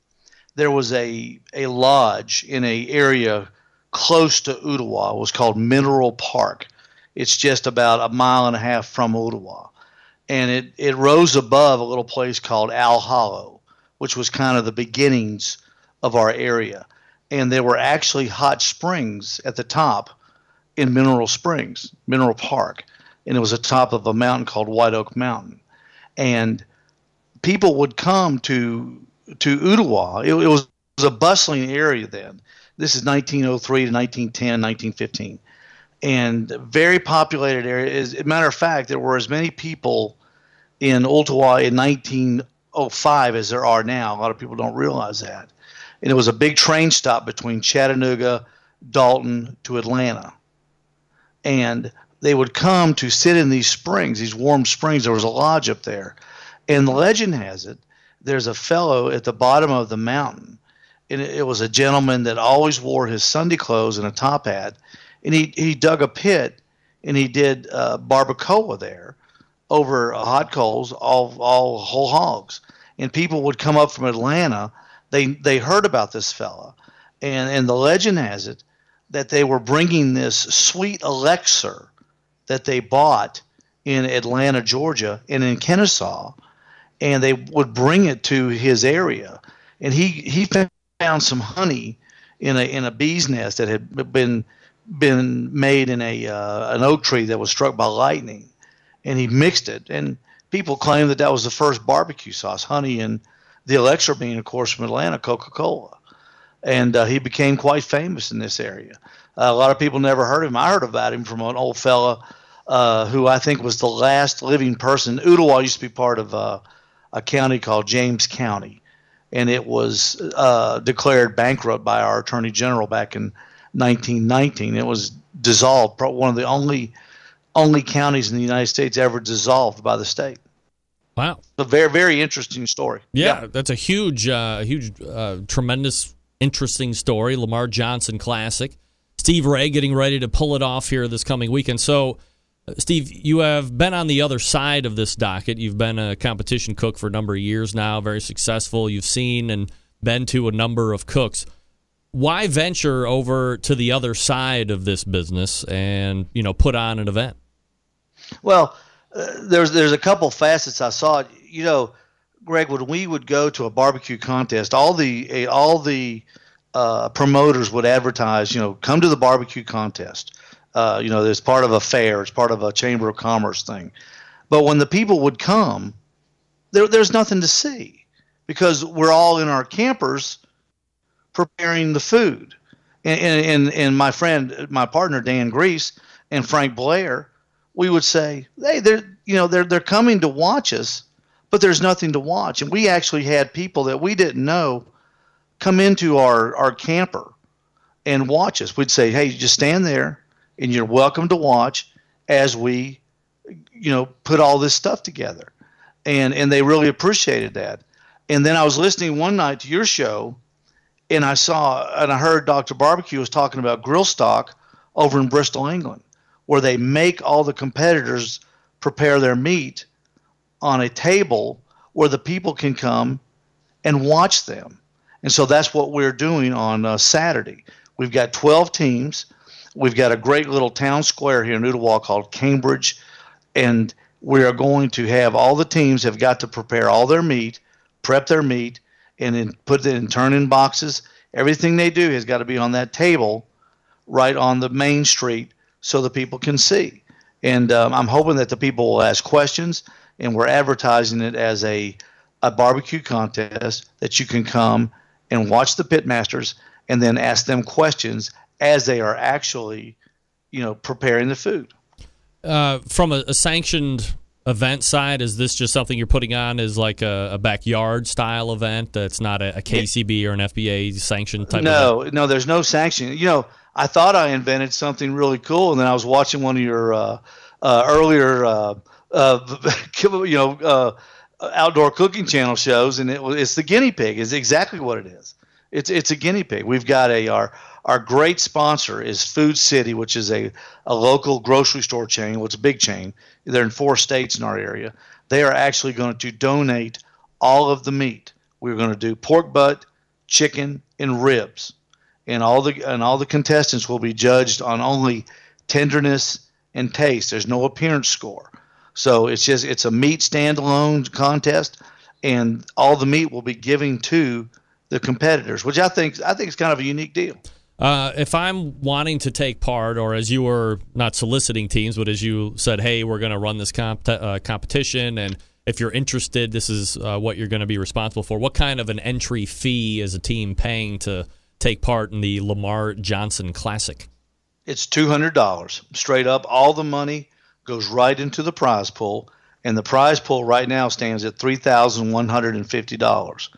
there was a lodge in an area close to Ooltewah. It was called Mineral Park. It's just about a mile and a half from Ooltewah. And it rose above a little place called Owl Hollow, which was kind of the beginnings of our area. And there were actually hot springs at the top in Mineral Park. And it was atop of a mountain called White Oak Mountain. And people would come to Ooltewah. It was a bustling area then. This is 1903 to 1910, 1915. And very populated area. As a matter of fact, there were as many people in Ooltewah in 1905 as there are now. A lot of people don't realize that. And it was a big train stop between Chattanooga, Dalton to Atlanta. And they would come to sit in these springs, these warm springs. There was a lodge up there. And the legend has it, there's a fellow at the bottom of the mountain. And it was a gentleman that always wore his Sunday clothes and a top hat. And he dug a pit, and he did barbacoa there over hot coals, all whole hogs. And people would come up from Atlanta. They heard about this fella. And the legend has it that they were bringing this sweet elixir that they bought in Atlanta, Georgia, and in Kennesaw, and they would bring it to his area. And he found some honey in a bee's nest that had been made in an oak tree that was struck by lightning, and he mixed it. And people claim that was the first barbecue sauce, honey, and the elixir being, of course, from Atlanta, Coca-Cola. And he became quite famous in this area. A lot of people never heard of him. I heard about him from an old fella who I think was the last living person. Ooltewah used to be part of a county called James County, and it was declared bankrupt by our Attorney General back in 1919. It was dissolved, one of the only counties in the United States ever dissolved by the state. Wow. A very, very interesting story. Yeah, that's a huge, tremendous, interesting story. Lamar Johnson Classic. Steve Ray getting ready to pull it off here this coming weekend. So, Steve, you have been on the other side of this docket. You've been a competition cook for a number of years now, very successful. You've seen and been to a number of cooks. Why venture over to the other side of this business and, put on an event? Well, there's a couple facets I saw. Greg, when we would go to a barbecue contest, all the promoters would advertise, come to the barbecue contest. It's part of a fair, it's part of a Chamber of Commerce thing. But when the people would come, there's nothing to see because we're all in our campers preparing the food. And my partner Dan Grease and Frank Blair, we would say, hey, they're coming to watch us, but there's nothing to watch. And we actually had people that we didn't know come into our camper and watch us. We'd say, hey, just stand there and you're welcome to watch as we, put all this stuff together. And they really appreciated that. And then I was listening one night to your show and I heard Dr. Barbecue was talking about grill stock over in Bristol, England, where they make all the competitors prepare their meat on a table where the people can come and watch them. And so that's what we're doing on Saturday. We've got 12 teams. We've got a great little town square here in Ooltewah called Cambridge, and we are going to have all the teams have got to prepare all their meat, prep their meat, and then put it in turn-in boxes. Everything they do has got to be on that table right on the main street so the people can see. And I'm hoping that the people will ask questions, and we're advertising it as a barbecue contest that you can come and watch the Pitmasters and then ask them questions as they are actually, preparing the food. From a sanctioned event side, is this just something you're putting on as like a backyard style event that's not a KCB or an FBA sanctioned type event? No, there's no sanction. I thought I invented something really cool, and then I was watching one of your earlier outdoor cooking channel shows, and it's the guinea pig. Is exactly what it is. It's a guinea pig. We've got our great sponsor is Food City, which is a local grocery store chain. Well, it's a big chain. They're in 4 states in our area. They are actually going to donate all of the meat. We're going to do pork butt, chicken, and ribs, and all the contestants will be judged on only tenderness and taste. There's no appearance score. So it's a meat standalone contest, and all the meat will be given to the competitors, which I think is kind of a unique deal. If I'm wanting to take part, or as you were not soliciting teams, but as you said, hey, we're going to run this competition, and if you're interested, this is what you're going to be responsible for. What kind of an entry fee is a team paying to take part in the Lamar Johnson Classic? It's $200 straight up. All the money goes right into the prize pool, and the prize pool right now stands at $3,150.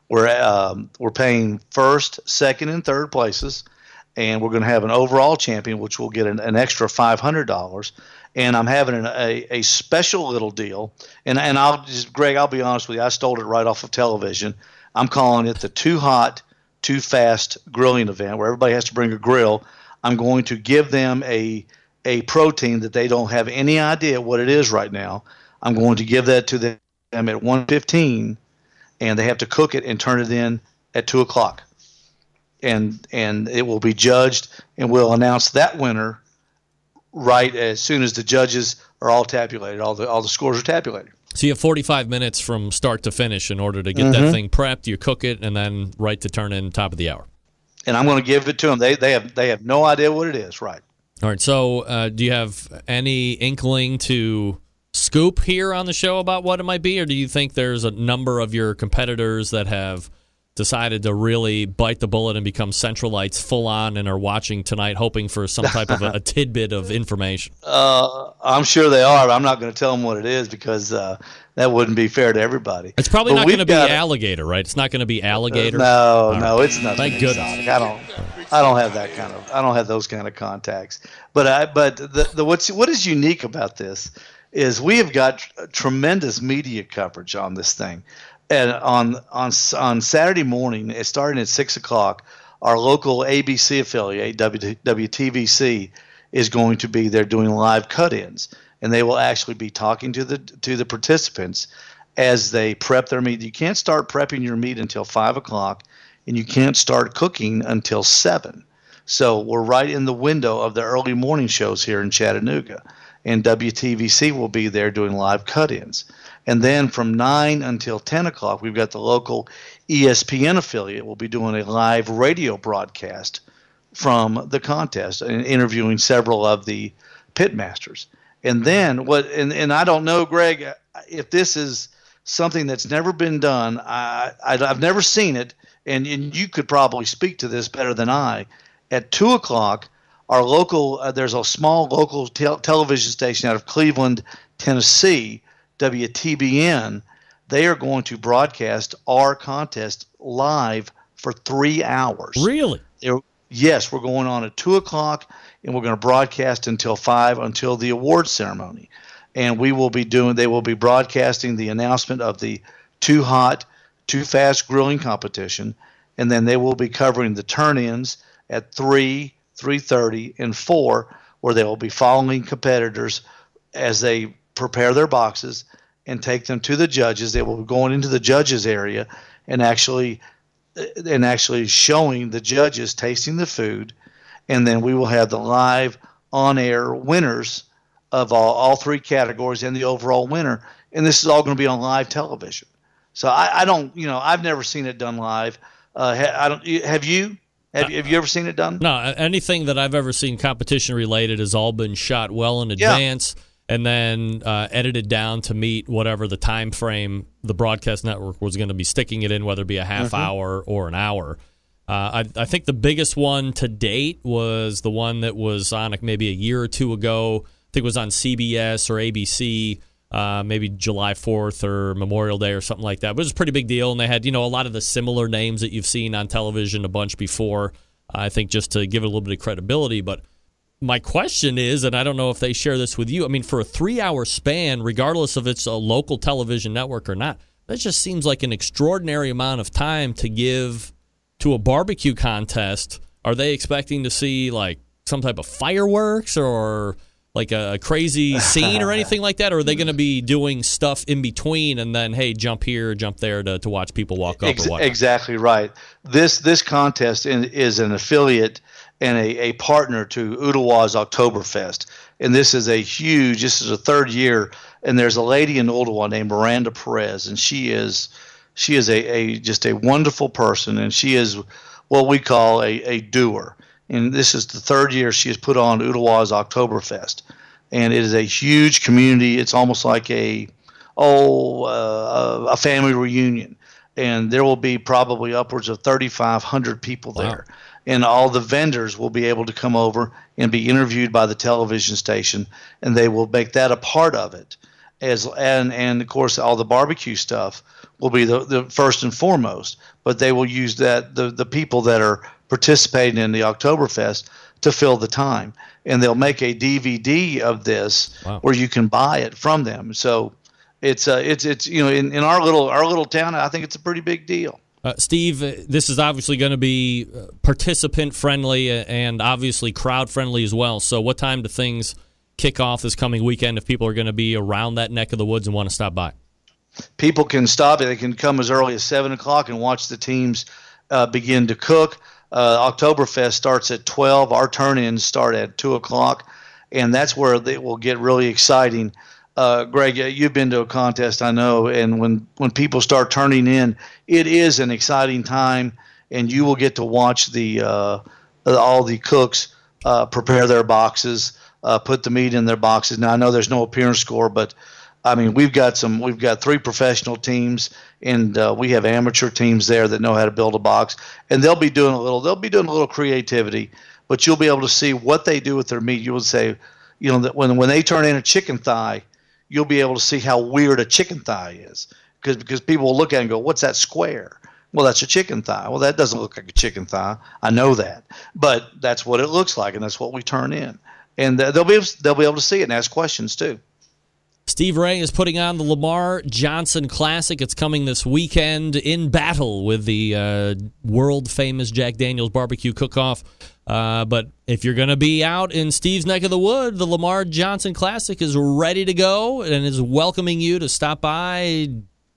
We're paying first, second, and third places, and we're going to have an overall champion, which will get an extra $500. And I'm having a special little deal. And Greg, I'll be honest with you, I stole it right off of television. I'm calling it the Too Hot, Too Fast grilling event, where everybody has to bring a grill. I'm going to give them a protein that they don't have any idea what it is right now. I'm going to give that to them at 1:15. And they have to cook it and turn it in at 2 o'clock. And it will be judged, and we'll announce that winner right as soon as the judges are all tabulated. All the scores are tabulated. So you have 45 minutes from start to finish in order to get that thing prepped. You cook it, and then right to turn in top of the hour. And I'm going to give it to them. They have no idea what it is, right? All right. So do you have any inkling to scoop here on the show about what it might be, or do you think there's a number of your competitors that have decided to really bite the bullet and become Centralites full on and are watching tonight hoping for some type of a tidbit of information? I'm sure they are, but I'm not going to tell them what it is because that wouldn't be fair to everybody. It's probably not going to be alligator, right? It's not going to be alligator. No, it's not. Thank goodness. I don't have that kind of. I don't have those kind of contacts. But what is unique about this is we have got tremendous media coverage on this thing. And on Saturday morning, it starting at 6 o'clock, our local ABC affiliate, WTVC, is going to be there doing live cut-ins. And they will actually be talking to the participants as they prep their meat. You can't start prepping your meat until 5 o'clock, and you can't start cooking until 7. So we're right in the window of the early morning shows here in Chattanooga. and WTVC will be there doing live cut-ins. And then from 9 until 10 o'clock, we've got the local ESPN affiliate will be doing a live radio broadcast from the contest and interviewing several of the Pitmasters. And then and I don't know, Greg, if this is something that's never been done. I've never seen it, and you could probably speak to this better than I. At 2 o'clock, our local there's a small local television station out of Cleveland, Tennessee, WTBN. They are going to broadcast our contest live for 3 hours. Really? Yes, we're going on at 2 o'clock, and we're going to broadcast until 5 until the awards ceremony. And they will be broadcasting the announcement of the Too Hot, Too Fast grilling competition, and then they will be covering the turn-ins at 3, 3:30, and 4, where they will be following competitors as they prepare their boxes and take them to the judges. They will be going into the judges area and actually showing the judges tasting the food, and then we will have the live on-air winners of all 3 categories and the overall winner, and this is all going to be on live television. So I don't, I've never seen it done live. Have you? Have you ever seen it done? No, anything that I've ever seen competition related has all been shot well in advance and then edited down to meet whatever the time frame the broadcast network was going to be sticking it in, whether it be a half hour or an hour. I think the biggest one to date was the one that was on maybe a year or two ago. I think it was on CBS or ABC, maybe July 4th or Memorial Day or something like that. But it was a pretty big deal, and they had a lot of the similar names that you've seen on television a bunch before, I think, just to give it a little bit of credibility. But my question is, and I don't know if they share this with you, I mean, for a 3-hour span, regardless if it's a local television network or not, that just seems like an extraordinary amount of time to give to a barbecue contest. Are they expecting to see like some type of fireworks or like a crazy scene or anything like that? Or are they going to be doing stuff in between and then, hey, jump here, jump there to watch people walk up or what? Exactly right. This contest is an affiliate and a partner to Ooltewah's Oktoberfest. And this is a 3rd year. And there's a lady in Ooltewah named Miranda Perez, and she is just a wonderful person, and she is what we call a doer. And this is the 3rd year she has put on Ooltewah's Oktoberfest. And it is a huge community. It's almost like a family reunion. And there will be probably upwards of 3,500 people there. Wow. And all the vendors will be able to come over and be interviewed by the television station, and they will make that a part of it. And of course, all the barbecue stuff will be the first and foremost, but they will use that the people that are participating in the Oktoberfest to fill the time, and they'll make a DVD of this where you can buy it from them. So it's in our little town, I think it's a pretty big deal. Steve, this is obviously going to be participant friendly and obviously crowd friendly as well. So what time do things kick off this coming weekend if people are going to be around that neck of the woods and want to stop by? People can stop. They can come as early as 7 o'clock and watch the teams begin to cook. Oktoberfest starts at 12. Our turn-ins start at 2 o'clock, and that's where they will get really exciting. Greg, you've been to a contest, I know, and when people start turning in, it is an exciting time, and you will get to watch all the cooks prepare their boxes, put the meat in their boxes. Now, I know there's no appearance score, but I mean, we've got 3 professional teams, and we have amateur teams there that know how to build a box, and they'll be doing a little creativity, but you'll be able to see what they do with their meat. You will say, that when they turn in a chicken thigh, you'll be able to see how weird a chicken thigh is, because people will look at it and go, "What's that square?" Well, that's a chicken thigh. Well, that doesn't look like a chicken thigh. I know that, but that's what it looks like, and that's what we turn in, and they'll be able to see it and ask questions too. Steve Ray is putting on the Lamar Johnson Classic. It's coming this weekend in battle with the world-famous Jack Daniel's Barbecue Cook-Off. But if you're going to be out in Steve's neck of the wood, the Lamar Johnson Classic is ready to go and is welcoming you to stop by,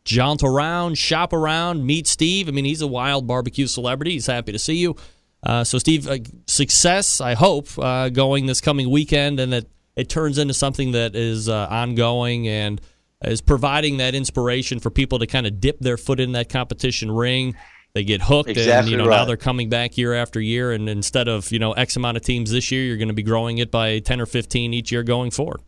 jaunt around, shop around, meet Steve. I mean, he's a wild barbecue celebrity. He's happy to see you. So, Steve, success, I hope, going this coming weekend, and that it turns into something that is ongoing and is providing that inspiration for people to kind of dip their foot in that competition ring. They get hooked, exactly and right. Now they're coming back year after year. And instead of X amount of teams this year, you're going to be growing it by 10 or 15 each year going forward.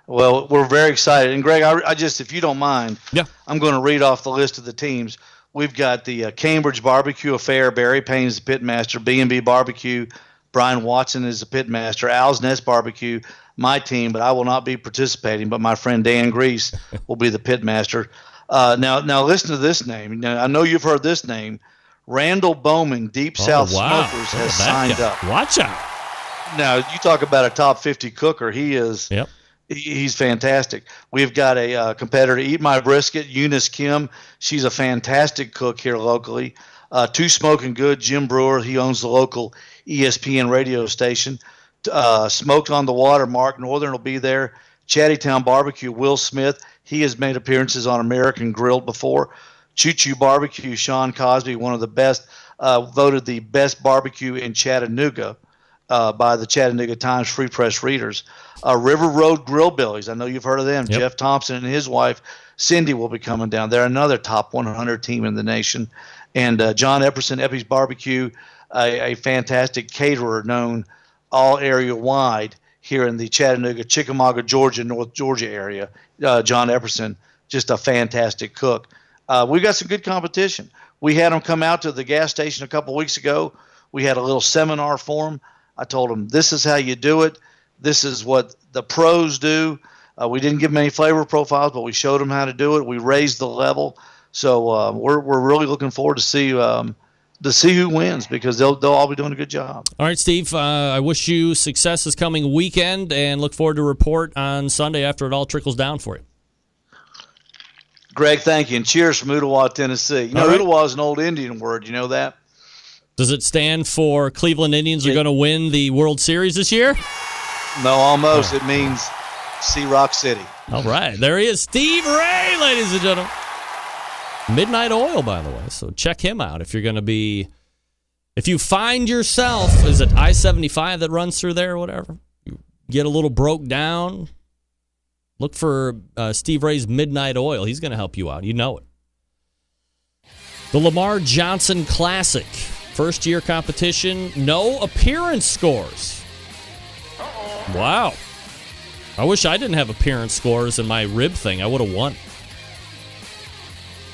Well, we're very excited. And Greg, I just, if you don't mind, I'm going to read off the list of the teams. We've got the Cambridge Barbecue Affair. Barry Payne is the pitmaster. B&B Barbecue. Brian Watson is the pitmaster. Owl's Nest Barbecue, my team, but I will not be participating. But my friend Dan Grease will be the pitmaster. Now listen to this name. Now, I know you've heard this name. Randall Bowman, Deep South Smokers, has signed up. Watch out. Now, you talk about a top 50 cooker. He is. Yep. He's fantastic. We've got a competitor, Eat My Brisket, Eunice Kim. She's a fantastic cook here locally. Two Smoking Good, Jim Brewer. He owns the local ESPN radio station. Smoked on the Water, Mark Northern will be there. Chattytown Barbecue, Will Smith. He has made appearances on American Grilled before. Choo Choo Barbecue, Sean Cosby, one of the best, voted the best barbecue in Chattanooga by the Chattanooga Times Free Press readers. River Road Grillbillies, I know you've heard of them. Yep. Jeff Thompson and his wife, Cindy, will be coming down. They're another top 100 team in the nation. And John Epperson, Eppy's Barbecue, a fantastic caterer known all area wide here in the Chattanooga, Chickamauga, Georgia, North Georgia area. John Epperson, just a fantastic cook. We've got some good competition. We had them come out to the gas station a couple weeks ago. We had a little seminar for them. I told them, this is how you do it. This is what the pros do. We didn't give them any flavor profiles, but we showed them how to do it. We raised the level. So we're really looking forward to see who wins, because they'll all be doing a good job. All right, Steve, I wish you success this coming weekend and look forward to a report on Sunday after it all trickles down for you. Greg, thank you, and cheers from Ooltewah, Tennessee. You know, right. Ooltewah is an old Indian word. You know that? Does it stand for Cleveland Indians are going to win the World Series this year? No, almost. It means see Rock City. All right, there he is, Steve Ray, ladies and gentlemen. Midnight Oil, by the way, so check him out if you're going to be, if you find yourself, is it I-75 that runs through there or whatever, you get a little broke down, look for Steve Ray's Midnight Oil. He's going to help you out. You know it. The Lamar Johnson Classic, first-year competition, no appearance scores. Wow. I wish I didn't have appearance scores in my rib thing. I would have won.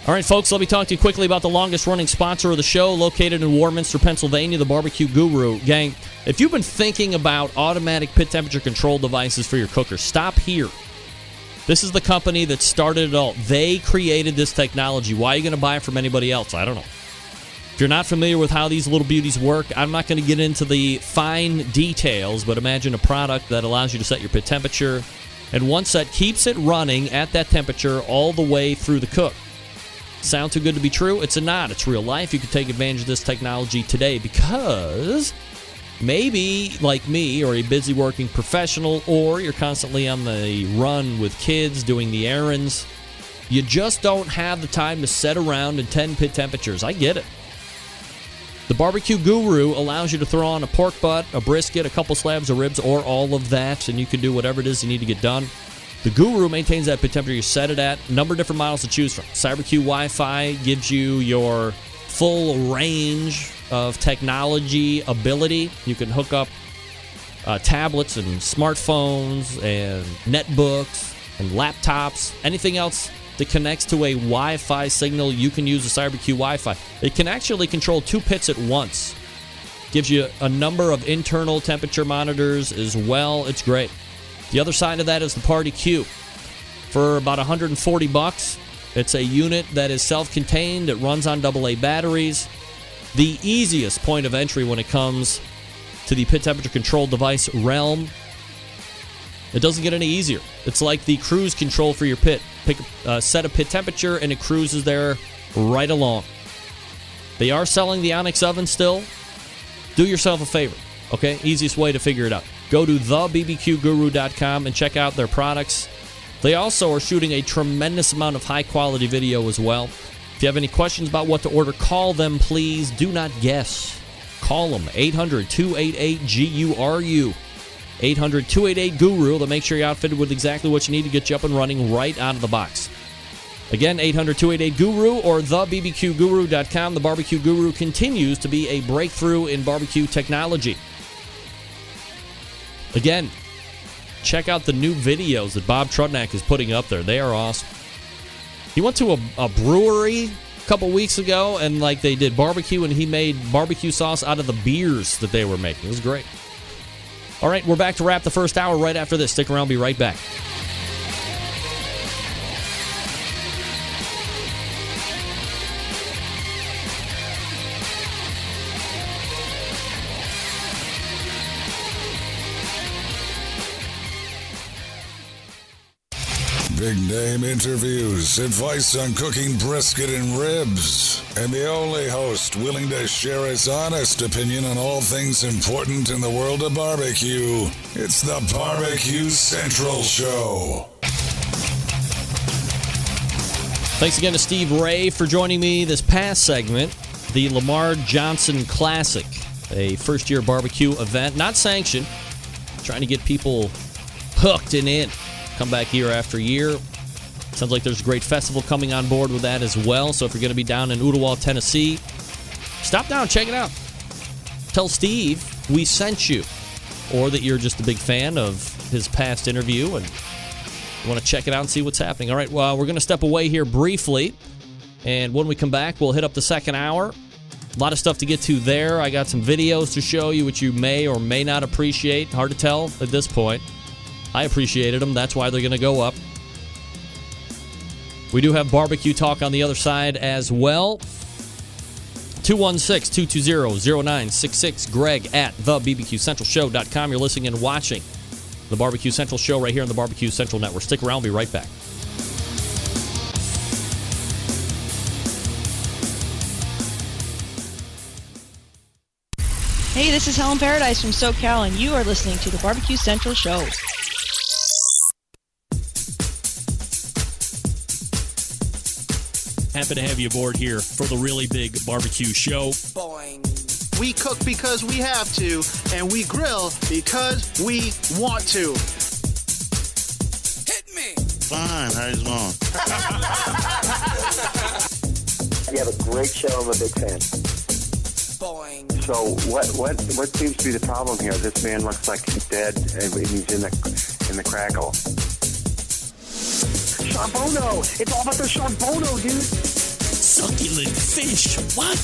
All right, folks, let me talk to you quickly about the longest-running sponsor of the show, located in Warminster, Pennsylvania, the Barbecue Guru. Gang, if you've been thinking about automatic pit temperature control devices for your cooker, stop here. This is the company that started it all. They created this technology. Why are you going to buy it from anybody else? I don't know. If you're not familiar with how these little beauties work, I'm not going to get into the fine details, but imagine a product that allows you to set your pit temperature, and one set keeps it running at that temperature all the way through the cook. Sound too good to be true? It's not. It's real life. You can take advantage of this technology today because maybe, like me, or a busy working professional, or you're constantly on the run with kids doing the errands, you just don't have the time to sit around and tend pit temperatures. I get it. The Barbecue Guru allows you to throw on a pork butt, a brisket, a couple slabs of ribs, or all of that, and you can do whatever it is you need to get done. The Guru maintains that pit temperature you set it at. A number of different models to choose from. CyberQ Wi-Fi gives you your full range of technology ability. You can hook up tablets and smartphones and netbooks and laptops. Anything else that connects to a Wi-Fi signal, you can use the CyberQ Wi-Fi. It can actually control 2 pits at once. Gives you a number of internal temperature monitors as well. It's great. The other side of that is the Party Q. For about $140, it's a unit that is self-contained. It runs on AA batteries. The easiest point of entry when it comes to the pit temperature control device realm. It doesn't get any easier. It's like the cruise control for your pit. Set a pit temperature and it cruises there right along. They are selling the Onyx oven still. Do yourself a favor, okay? Easiest way to figure it out. Go to thebbqguru.com and check out their products. They also are shooting a tremendous amount of high-quality video as well. If you have any questions about what to order, call them, please. Do not guess. Call them, 800-288-GURU. 800-288-GURU. They'll make sure you're outfitted with exactly what you need to get you up and running right out of the box. Again, 800-288-GURU or thebbqguru.com. The Barbecue Guru continues to be a breakthrough in barbecue technology. Again, check out the new videos that Bob Trudnak is putting up there. They are awesome. He went to a brewery a couple weeks ago, and they did barbecue, and he made barbecue sauce out of the beers that they were making. It was great. All right, we're back to wrap the first hour right after this. Stick around, be right back. Big name interviews, advice on cooking brisket and ribs, and the only host willing to share his honest opinion on all things important in the world of barbecue. It's the BBQ Central Show. Thanks again to Steve Ray for joining me this past segment. The Lamar Johnson Classic, a first-year barbecue event, not sanctioned, trying to get people hooked and in. Come back year after year. Sounds like there's a great festival coming on board with that as well. So if you're going to be down in Ooltewah, Tennessee, stop down, check it out. Tell Steve we sent you, or that you're just a big fan of his past interview and you want to check it out and see what's happening. All right, well, we're going to step away here briefly, and when we come back, we'll hit up the second hour. A lot of stuff to get to there. I got some videos to show you, which you may or may not appreciate. Hard to tell at this point. I appreciated them. That's why they're going to go up. We do have barbecue talk on the other side as well. 216-220-0966. Greg at thebbqcentralshow.com. You're listening and watching the Barbecue Central Show right here on the Barbecue Central Network. Stick around. We'll be right back. Hey, this is Helen Paradise from SoCal, and you are listening to the Barbecue Central Show. Happy to have you aboard here for the really big barbecue show. Boing. We cook because we have to, and we grill because we want to. Hit me! Fine, how you doing? You have a great show. I'm a big fan. Boing. So what seems to be the problem here? This man looks like he's dead, and he's in the crackle. Charbono! It's all about the charbono, dude! Succulent fish. What?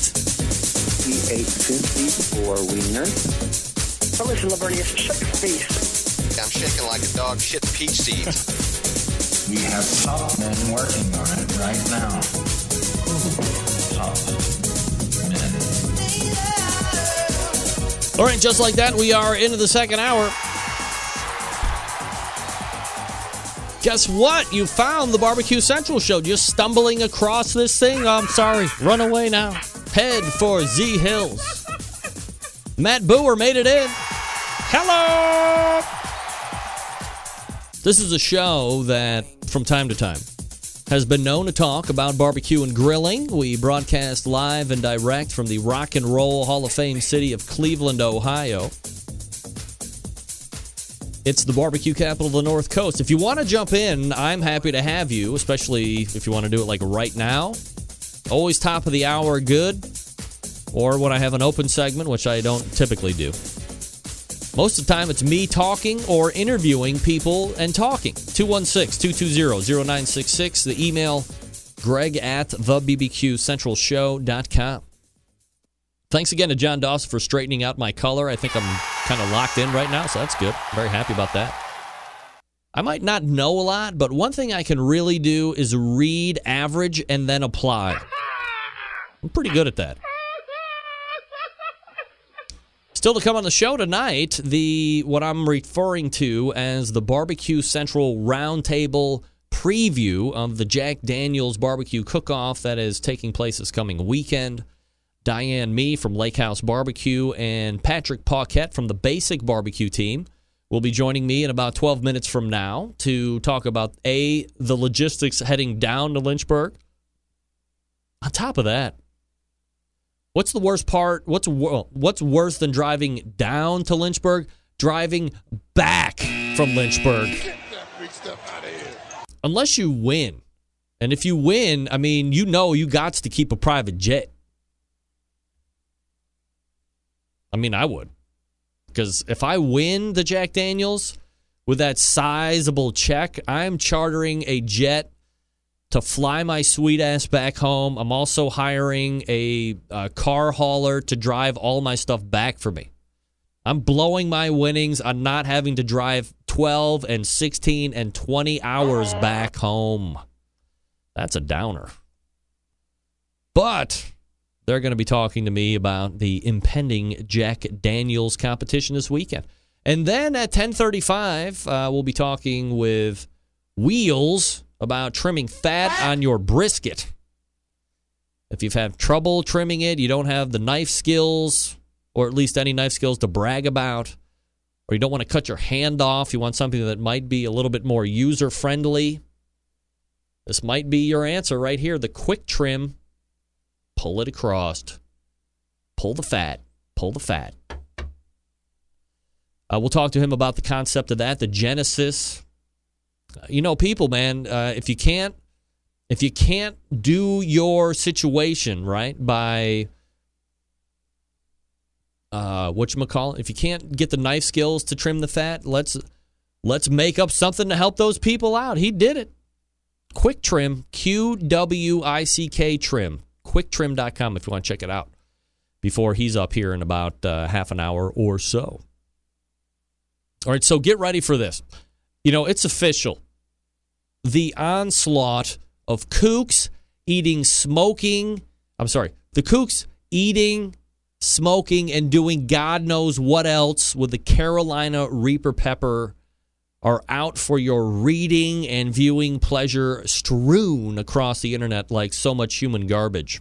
He ate 2 feet for wiener. So listen, Lavernius, shut your face. I'm shaking like a dog shit peach seeds. We have top men working on it right now. Top men. All right, just like that, we are into the second hour. Guess what? You found the Barbecue Central Show. Just stumbling across this thing. Oh, I'm sorry. Run away now. Head for Z Hills. Matt Boer made it in. Hello! This is a show that, from time to time, has been known to talk about barbecue and grilling. We broadcast live and direct from the Rock and Roll Hall of Fame city of Cleveland, Ohio. It's the barbecue capital of the North Coast. If you want to jump in, I'm happy to have you, especially if you want to do it like right now. Always top of the hour good, or when I have an open segment, which I don't typically do. Most of the time, it's me talking or interviewing people and talking. 216-220-0966. The email, greg at thebbqcentralshow.com. Thanks again to John Dawson for straightening out my color. I think I'm kind of locked in right now, so that's good. Very happy about that. I might not know a lot, but one thing I can really do is read, average, and then apply. I'm pretty good at that. Still to come on the show tonight, what I'm referring to as the Barbecue Central Roundtable preview of the Jack Daniels Barbecue Cook-Off that is taking place this coming weekend. Diane Mee from Lake House Barbecue and Patrick Paquette from the Basic Barbecue team will be joining me in about 12 minutes from now to talk about, the logistics heading down to Lynchburg. On top of that, what's the worst part? What's worse than driving down to Lynchburg? driving back from Lynchburg. Unless you win. And if you win, I mean, you got to keep a private jet. I mean, I would. Because if I win the Jack Daniels with that sizable check, I'm chartering a jet to fly my sweet ass back home. I'm also hiring a car hauler to drive all my stuff back for me. I'm blowing my winnings on not having to drive 12 and 16 and 20 hours back home. That's a downer. But they're going to be talking to me about the impending Jack Daniels competition this weekend. And then at 10:35, we'll be talking with Wheels about trimming fat on your brisket. If you've had trouble trimming it, you don't have the knife skills, or at least any knife skills to brag about, or you don't want to cut your hand off, you want something that might be a little bit more user-friendly, this might be your answer right here. The Qwick Trim. Pull it across. Pull the fat. Pull the fat. We'll talk to him about the concept of that, the genesis. People, man, if you can't do your situation right by whatchamacallit, if you can't get the knife skills to trim the fat, let's make up something to help those people out. He did it. Qwick Trim, Qwick Trim. QuickTrim.com if you want to check it out before he's up here in about half an hour or so. All right, so get ready for this. It's official. The onslaught of kooks eating, smoking. The kooks eating, smoking, and doing God knows what else with the Carolina Reaper pepper are out for your reading and viewing pleasure, strewn across the internet like so much human garbage.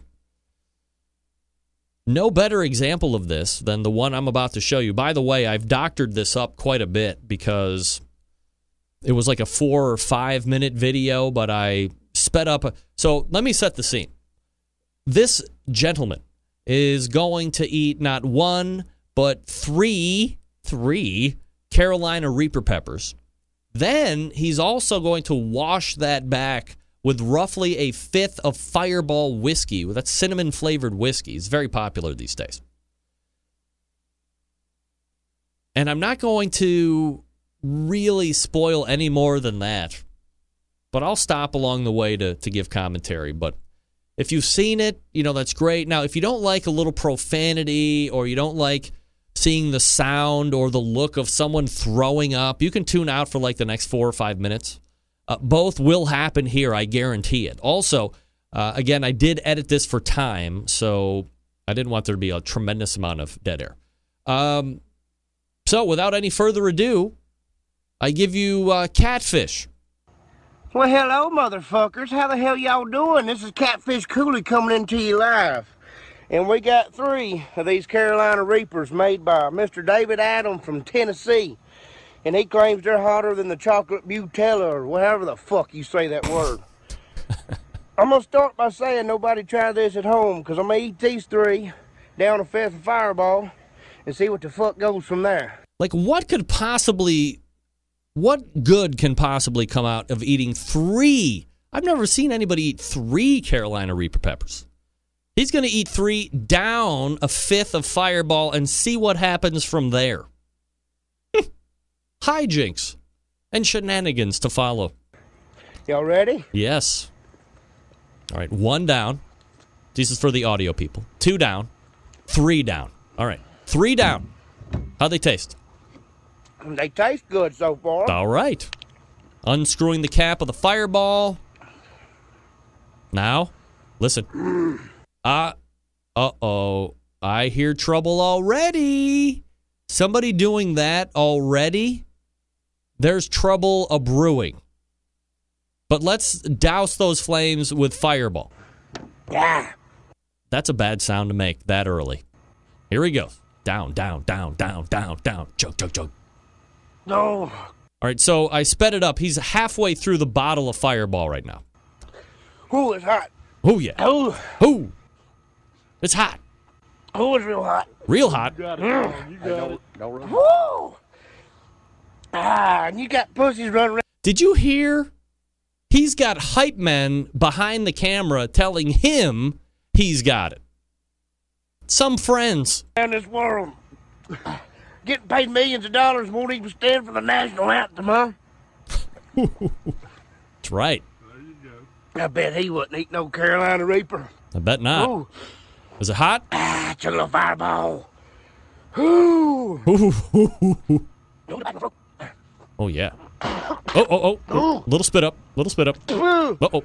No better example of this than the one I'm about to show you. By the way, I've doctored this up quite a bit because it was like a 4 or 5 minute video, but I sped up. So let me set the scene. This gentleman is going to eat not one, but three Carolina Reaper peppers. Then he's also going to wash that back with roughly a fifth of Fireball whiskey. That's cinnamon-flavored whiskey. It's very popular these days. And I'm not going to really spoil any more than that, but I'll stop along the way to give commentary. But if you've seen it, that's great. Now, if you don't like a little profanity or you don't like seeing the sound or the look of someone throwing up, you can tune out for like the next 4 or 5 minutes. Both will happen here, I guarantee it. Also, again, I did edit this for time, so I didn't want there to be a tremendous amount of dead air. So without any further ado, I give you Catfish. Well, hello, motherfuckers. How the hell y'all doing? This is Catfish Cooley coming into you live. And we got 3 of these Carolina Reapers made by Mr. David Adam from Tennessee. And he claims they're hotter than the chocolate Butella or whatever the fuck you say that word. I'm going to start by saying nobody try this at home, because I'm going to eat these 3, down a fifth of Fireball, and see what the fuck goes from there. Like, what good can possibly come out of eating 3? I've never seen anybody eat 3 Carolina Reaper peppers. He's going to eat 3, down a fifth of Fireball, and see what happens from there. Hijinks and shenanigans to follow. Y'all ready? Yes. All right, 1 down. This is for the audio people. 2 down. 3 down. All right, 3 down. How'd they taste? They taste good so far. All right. Unscrewing the cap of the Fireball. Now, listen. Uh-oh. I hear trouble already. Somebody doing that already? There's trouble a-brewing. But let's douse those flames with Fireball. Yeah. That's a bad sound to make that early. Here he goes. Down, down, down, down, down, down. Chug, chug, chug. No. All right, so I sped it up. He's halfway through the bottle of Fireball right now. Ooh, it's hot. Oh, yeah. Ooh. Ooh. It's hot. Ooh, it's real hot. Real hot. You got it. Don't Woo! And you got pussies running around. Did you hear? He's got hype men behind the camera telling him he's got it. Some friends. Around this world. Getting paid millions of dollars won't even stand for the national anthem, huh? That's right. I bet he wouldn't eat no Carolina Reaper. I bet not. Ooh. Is it hot? It's a little fireball. Ooh. Oh, yeah. Oh. Little spit up. Uh-oh.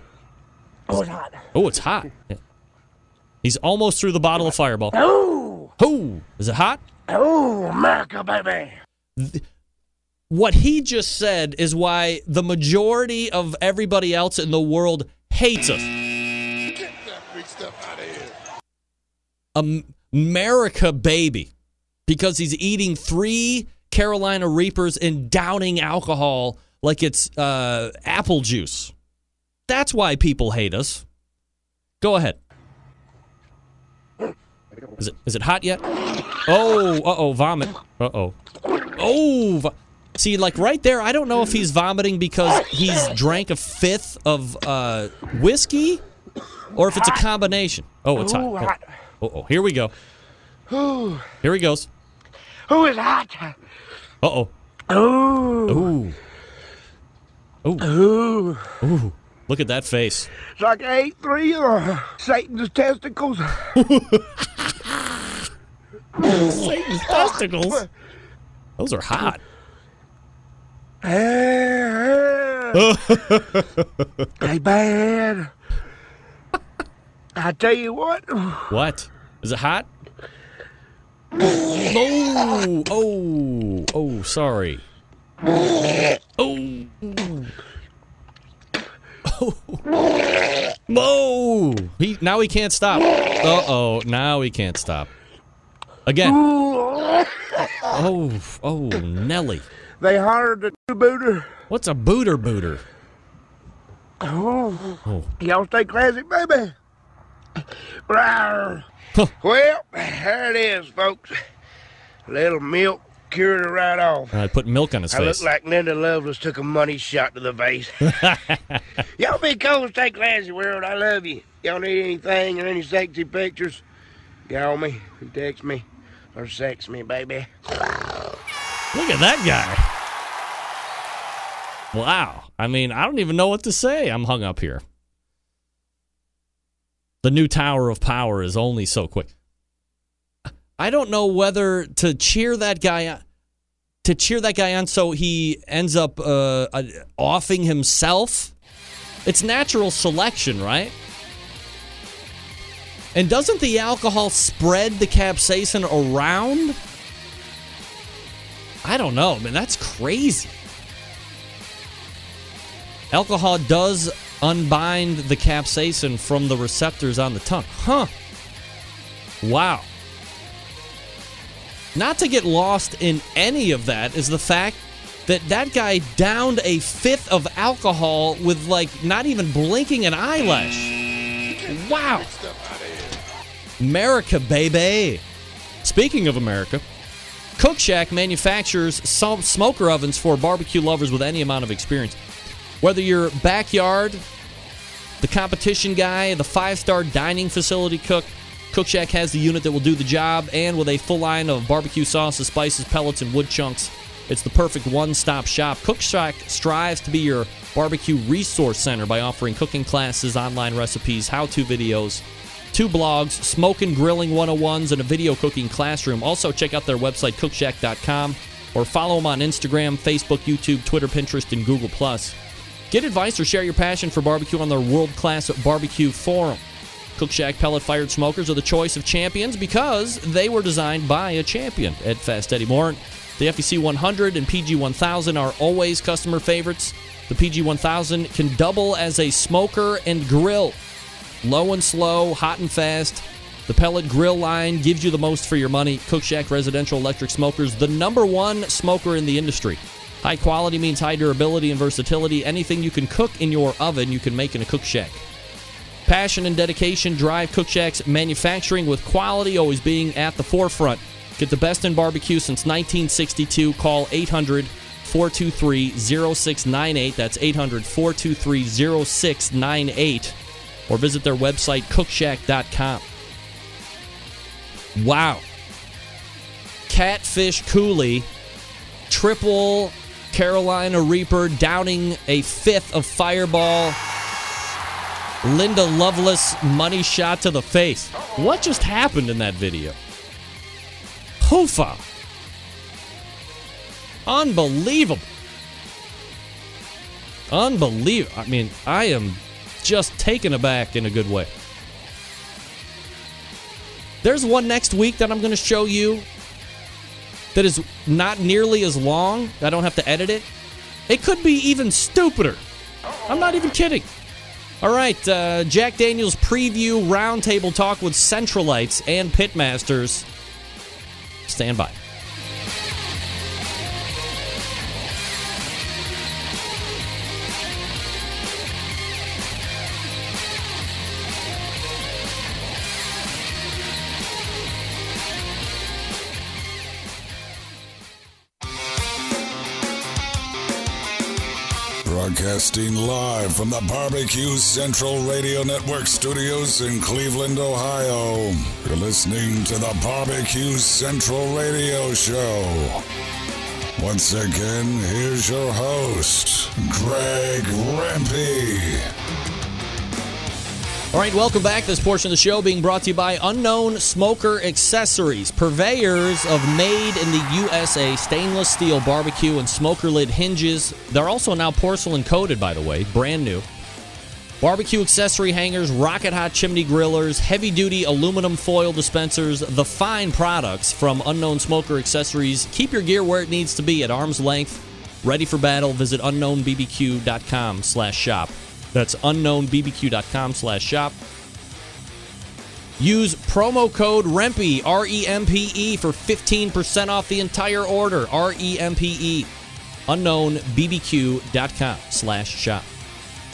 Oh, it's hot. Oh, it's hot. Yeah. He's almost through the bottle of Fireball. Oh. Is it hot? Oh, America, baby. What he just said is why the majority of everybody else in the world hates us. Get that big stuff out of here. America, baby. Because he's eating 3 Carolina Reapers and downing alcohol like it's apple juice. That's why people hate us. Go ahead. Is it hot yet? Oh, vomit. Uh-oh. Oh, see, like right there, I don't know if he's vomiting because he's drank a 5th of whiskey or if it's a combination. Oh, it's hot. Oh, here we go. Here he goes. Oh, it's hot. Uh-oh. Oh. Ooh. Look at that face. It's like I ate 3 of Satan's testicles. Satan's testicles? Those are hot. Hey, bad. I tell you what. What? Is it hot? Oh, sorry. Oh. Whoa! Now he can't stop. Uh-oh, now he can't stop. Again. Oh, Nelly. They hired the booter. What's a booter? Oh. Y'all stay classy, baby. Rawr. Well, there it is, folks. A little milk cured her right off. I put milk on his face. I look like Linda Lovelace took a money shot to the face. Y'all be cool, stay classy, world. I love you. Y'all need anything or any sexy pictures? Call me, text me, or sex me, baby. Look at that guy. Wow. I mean, I don't even know what to say. I'm hung up here. The new Tower of Power is only so quick. I don't know whether to cheer that guy on so he ends up offing himself. It's natural selection, right? And doesn't the alcohol spread the capsaicin around? I don't know, man. That's crazy. Alcohol does unbind the capsaicin from the receptors on the tongue. Huh. Wow. Not to get lost in any of that is the fact that guy downed a 5th of alcohol with, like, not even blinking an eyelash. Wow. America, baby. Speaking of America, Cook Shack manufactures smoker ovens for barbecue lovers with any amount of experience. Whether you're backyard, the competition guy, the 5-star dining facility cook, Cook Shack has the unit that will do the job, and with a full line of barbecue sauces, spices, pellets, and wood chunks, it's the perfect one-stop shop. Cook Shack strives to be your barbecue resource center by offering cooking classes, online recipes, how-to videos, 2 blogs, smoke and grilling 101s, and a video cooking classroom. Also, check out their website, cookshack.com, or follow them on Instagram, Facebook, YouTube, Twitter, Pinterest, and Google+. Get advice or share your passion for barbecue on their world-class barbecue forum. Cook Shack pellet-fired smokers are the choice of champions because they were designed by a champion. Ed Fast Eddie Moore. The FEC 100 and PG 1000 are always customer favorites. The PG 1000 can double as a smoker and grill. Low and slow, hot and fast. The pellet grill line gives you the most for your money. Cook Shack Residential Electric Smokers, the #1 smoker in the industry. High quality means high durability and versatility. Anything you can cook in your oven, you can make in a Cook Shack. Passion and dedication drive Cook Shack's manufacturing, with quality always being at the forefront. Get the best in barbecue since 1962. Call 800-423-0698. That's 800-423-0698. Or visit their website, cookshack.com. Wow. Catfish Coulee, triple Carolina Reaper, downing a fifth of Fireball. Linda Lovelace, money shot to the face. What just happened in that video? Hoofa. Unbelievable. Unbelievable. I mean, I am just taken aback in a good way. There's one next week that I'm going to show you that is not nearly as long. I don't have to edit it. It could be even stupider. I'm not even kidding. All right, Jack Daniels preview roundtable talk with Centralites and Pitmasters. Stand by. Broadcasting live from the BBQ Central Radio Network studios in Cleveland, Ohio. You're listening to the BBQ Central Radio Show. Once again, here's your host, Greg Rempe. All right, welcome back. This portion of the show being brought to you by Unknown Smoker Accessories, purveyors of made in the USA stainless steel barbecue and smoker lid hinges. They're also now porcelain coated, by the way, brand new. Barbecue accessory hangers, rocket hot chimney grillers, heavy duty aluminum foil dispensers, the fine products from Unknown Smoker Accessories. Keep your gear where it needs to be at arm's length. Ready for battle. Visit unknownbbq.com/shop. That's unknownbbq.com/shop. Use promo code REMPE, REMPE, for 15% off the entire order. REMPE. Unknownbbq.com/shop.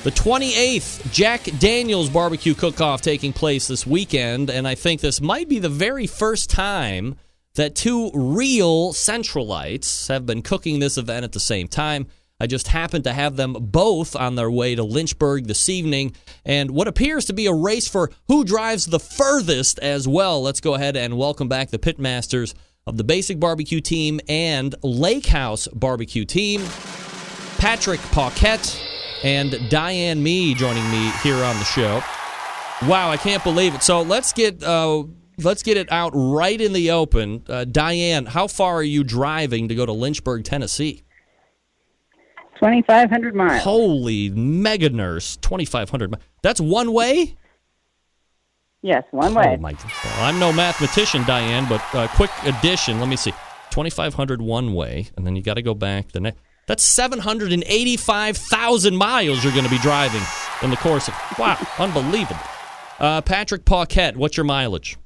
The 28th Jack Daniels Barbecue Cook-Off taking place this weekend, and I think this might be the very first time that two real Centralites have been cooking this event at the same time. I just happened to have them both on their way to Lynchburg this evening, and what appears to be a race for who drives the furthest as well. Let's go ahead and welcome back the Pitmasters of the Basic Barbecue team and Lake House Barbecue team, Patrick Paquette and Diane Mee joining me here on the show. Wow, I can't believe it. So let's get it out right in the open. Diane, how far are you driving to go to Lynchburg, Tennessee? 2,500 miles. Holy mega nurse, 2,500 miles. That's one way? Yes, one way. Oh, my God. Well, I'm no mathematician, Diane, but quick addition. Let me see. 2,500 one way, and then you got to go back the next. That's 785,000 miles you're going to be driving in the course of. Wow, unbelievable. Patrick Paquette, what's your mileage?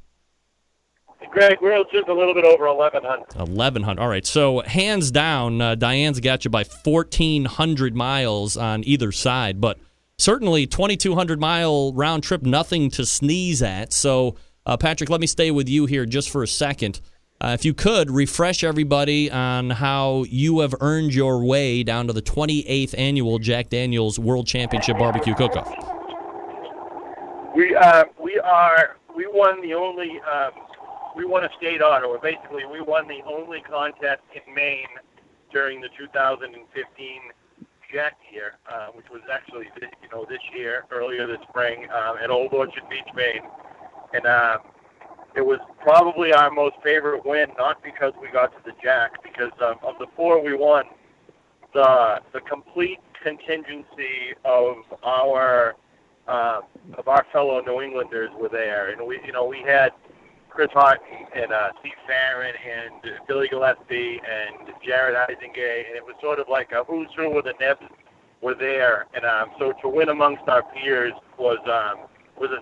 Greg, we're just a little bit over 1,100. 1,100. All right. So hands down, Diane's got you by 1,400 miles on either side, but certainly 2,200-mile round trip, nothing to sneeze at. So, Patrick, let me stay with you here just for a second. If you could, refresh everybody on how you have earned your way down to the 28th annual Jack Daniels World Championship Barbecue Cook-Off. We won the only. We won a state honor. Or basically, we won the only contest in Maine during the 2015 Jack year, which was actually this year, earlier this spring, at Old Orchard Beach, Maine. And it was probably our most favorite win, not because we got to the Jack, because of the four we won, the complete contingency of our fellow New Englanders were there, and we had Chris Hart and Steve Farron and Billy Gillespie and Jared Isingay, and it was sort of like a who's who with the Nebs were there, and so to win amongst our peers was a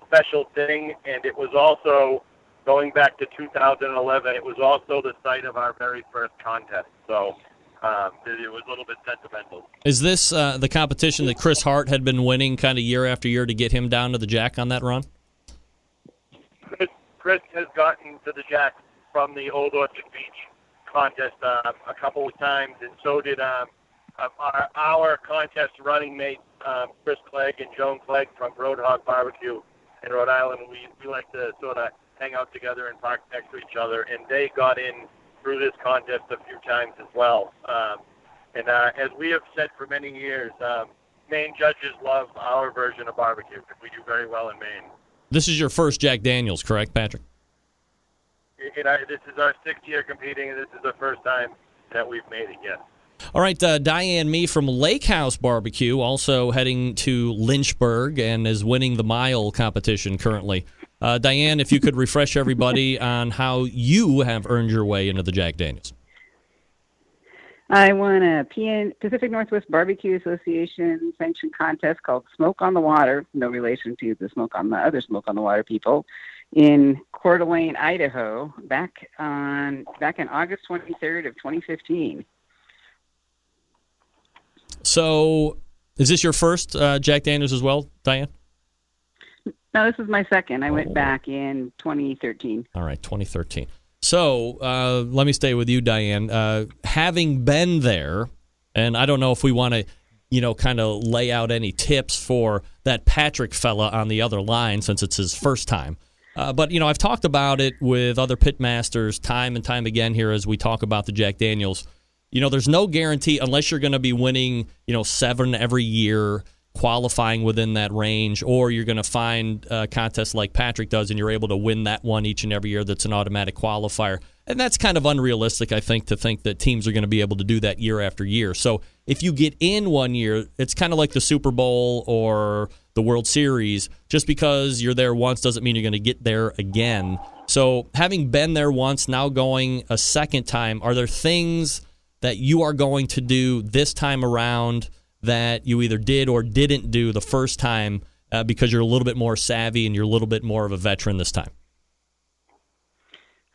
special thing, and it was also, going back to 2011, it was also the site of our very first contest, so it was a little bit sentimental. Is this the competition that Chris Hart had been winning kind of year after year to get him down to the Jack on that run? Chris has gotten to the Jack from the Old Orchard Beach contest a couple of times, and so did our contest running mates, Chris Clegg and Joan Clegg from Roadhog Barbecue in Rhode Island, we like to sort of hang out together and park next to each other, and they got in through this contest a few times as well. And as we have said for many years, Maine judges love our version of barbecue because we do very well in Maine. This is your first Jack Daniels, correct, Patrick? This is our 6th year competing, and this is the first time that we've made it, yes. All right, Diane Mee from Lake House Barbecue, also heading to Lynchburg and is winning the mile competition currently. Diane, if you could refresh everybody on how you have earned your way into the Jack Daniels. I won a Pacific Northwest Barbecue Association sanctioned contest called Smoke on the Water, no relation to the other Smoke on the Water people, in Coeur d'Alene, Idaho, back in August 23rd of 2015. So, is this your first Jack Daniels as well, Diane? No, this is my second. I went back in 2013. All right, 2013. So, let me stay with you, Diane. Having been there, and I don't know if we want to, kind of lay out any tips for that Patrick fella on the other line since it's his first time. But, I've talked about it with other pitmasters time and time again here as we talk about the Jack Daniels. There's no guarantee unless you're going to be winning, 7 every year, qualifying within that range, or you're going to find a contest like Patrick does and you're able to win that one each and every year that's an automatic qualifier. And that's kind of unrealistic, I think, to think that teams are going to be able to do that year after year. So if you get in one year, it's kind of like the Super Bowl or the World Series. Just because you're there once doesn't mean you're going to get there again. So having been there once, now going a second time, are there things that you are going to do this time around that you either did or didn't do the first time because you're a little bit more savvy and you're a little bit more of a veteran this time?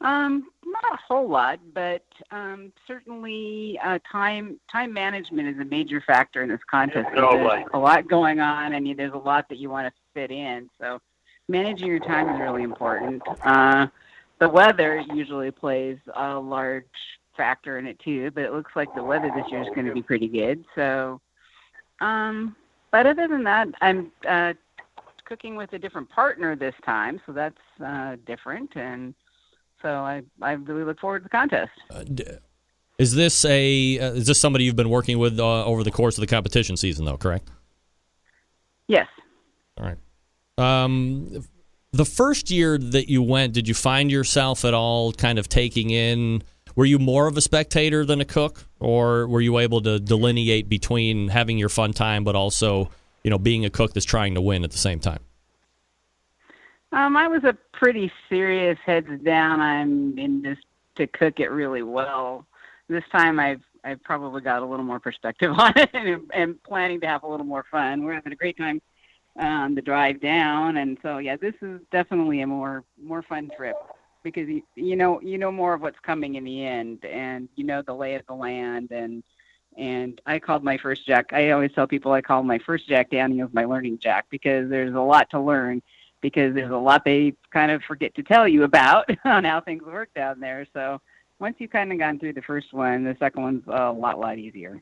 Not a whole lot, but certainly time management is a major factor in this contest. There's a lot going on, and there's a lot that you want to fit in. So managing your time is really important. The weather usually plays a large factor in it too, but it looks like the weather this year is going to be pretty good. So, but other than that, I'm cooking with a different partner this time, so that's different, and so I really look forward to the contest. Is this somebody you've been working with over the course of the competition season, though? Correct. Yes. All right. The first year that you went, did you find yourself at all kind of taking in? Were you more of a spectator than a cook, or were you able to delineate between having your fun time but also, being a cook that's trying to win at the same time? I was a pretty serious heads down. I'm in this to cook it really well. This time I've probably got a little more perspective on it and planning to have a little more fun. We're having a great time the drive down, and so this is definitely a more fun trip. Because you know more of what's coming in the end, and the lay of the land, and I called my first Jack. I always tell people I call my first Jack Daniels my learning Jack, because there's a lot to learn, because there's a lot they kind of forget to tell you about on how things work down there. So once you've kind of gone through the first one, the second one's a lot easier.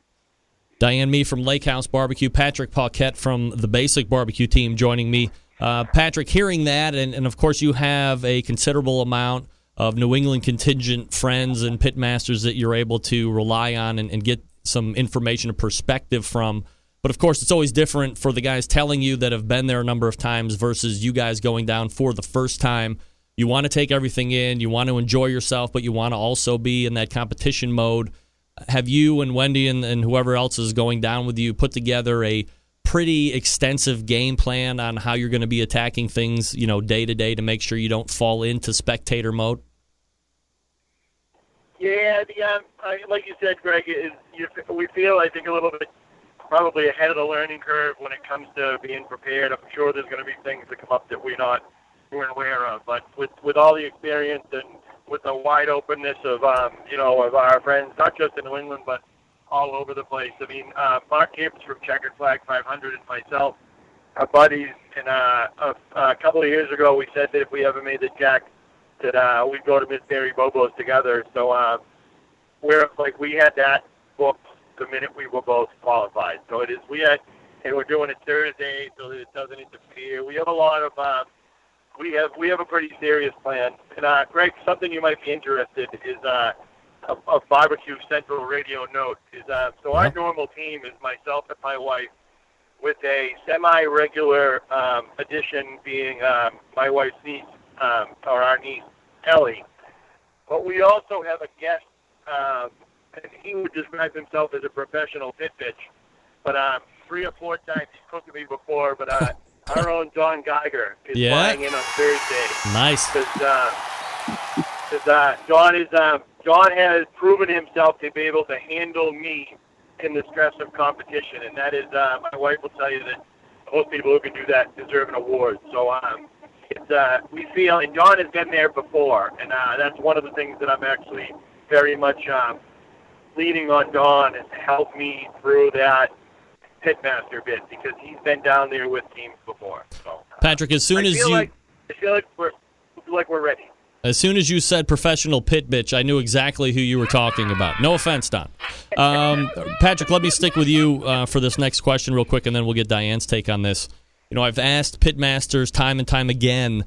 Diane Mee from Lake House Barbecue, Patrick Paquette from the Basic Barbecue team joining me. Patrick, hearing that, and of course you have a considerable amount of New England contingent friends and pitmasters that you're able to rely on and get some information and perspective from. But of course it's always different for the guys telling you that have been there a number of times versus you guys going down for the first time. You want to take everything in, you want to enjoy yourself, but you want to also be in that competition mode. Have you and Wendy and whoever else is going down with you put together a pretty extensive game plan on how you're going to be attacking things, day to day to make sure you don't fall into spectator mode? Yeah, like you said, Greg, we feel, I think, a little bit probably ahead of the learning curve when it comes to being prepared. I'm sure there's going to be things that come up that we're aware of, but with all the experience and with the wide openness of of our friends, not just in New England, but all over the place. I mean, Mark Gibbs from Checkered Flag 500 and myself are buddies, and a couple of years ago we said that if we ever made the Jack, that we'd go to Miss Mary Bobo's together. So we had that booked the minute we were both qualified. So it is, and we're doing it Thursday so that it doesn't interfere. We have a lot of, we have a pretty serious plan. And Greg, something you might be interested is a BBQ Central radio note is so our normal team is myself and my wife, with a semi-regular addition being my wife's niece, or our niece, Ellie. But we also have a guest, and he would describe himself as a professional pit bitch. But 3 or 4 times he's cooked with me before, but our own Don Geiger is flying in on Thursday. Nice. Because Don has proven himself to be able to handle me in the stress of competition, and that is, my wife will tell you that most people who can do that deserve an award. So we feel, and John has been there before, and that's one of the things that I'm actually very much leaning on Don is to help me through that pitmaster bit, because he's been down there with teams before. So, Patrick, as soon as you... I feel like we're ready. As soon as you said professional pit bitch, I knew exactly who you were talking about. No offense, Don. Patrick, let me stick with you for this next question real quick, and then we'll get Diane's take on this. You know, I've asked pitmasters time and time again,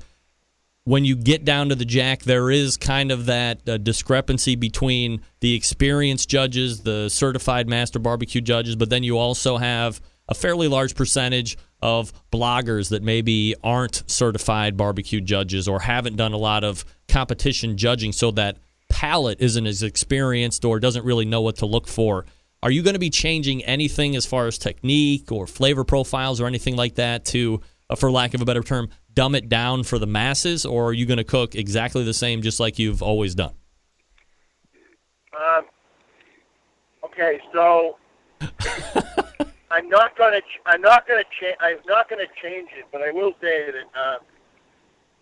when you get down to the jack, there is kind of that discrepancy between the experienced judges, the certified master barbecue judges, but then you also have a fairly large percentage of bloggers that maybe aren't certified barbecue judges or haven't done a lot of competition judging, so that palate isn't as experienced or doesn't really know what to look for. Are you going to be changing anything as far as technique or flavor profiles or anything like that to, for lack of a better term, dumb it down for the masses, or are you going to cook exactly the same just like you've always done? Okay, so I'm not going to change it, but I will say that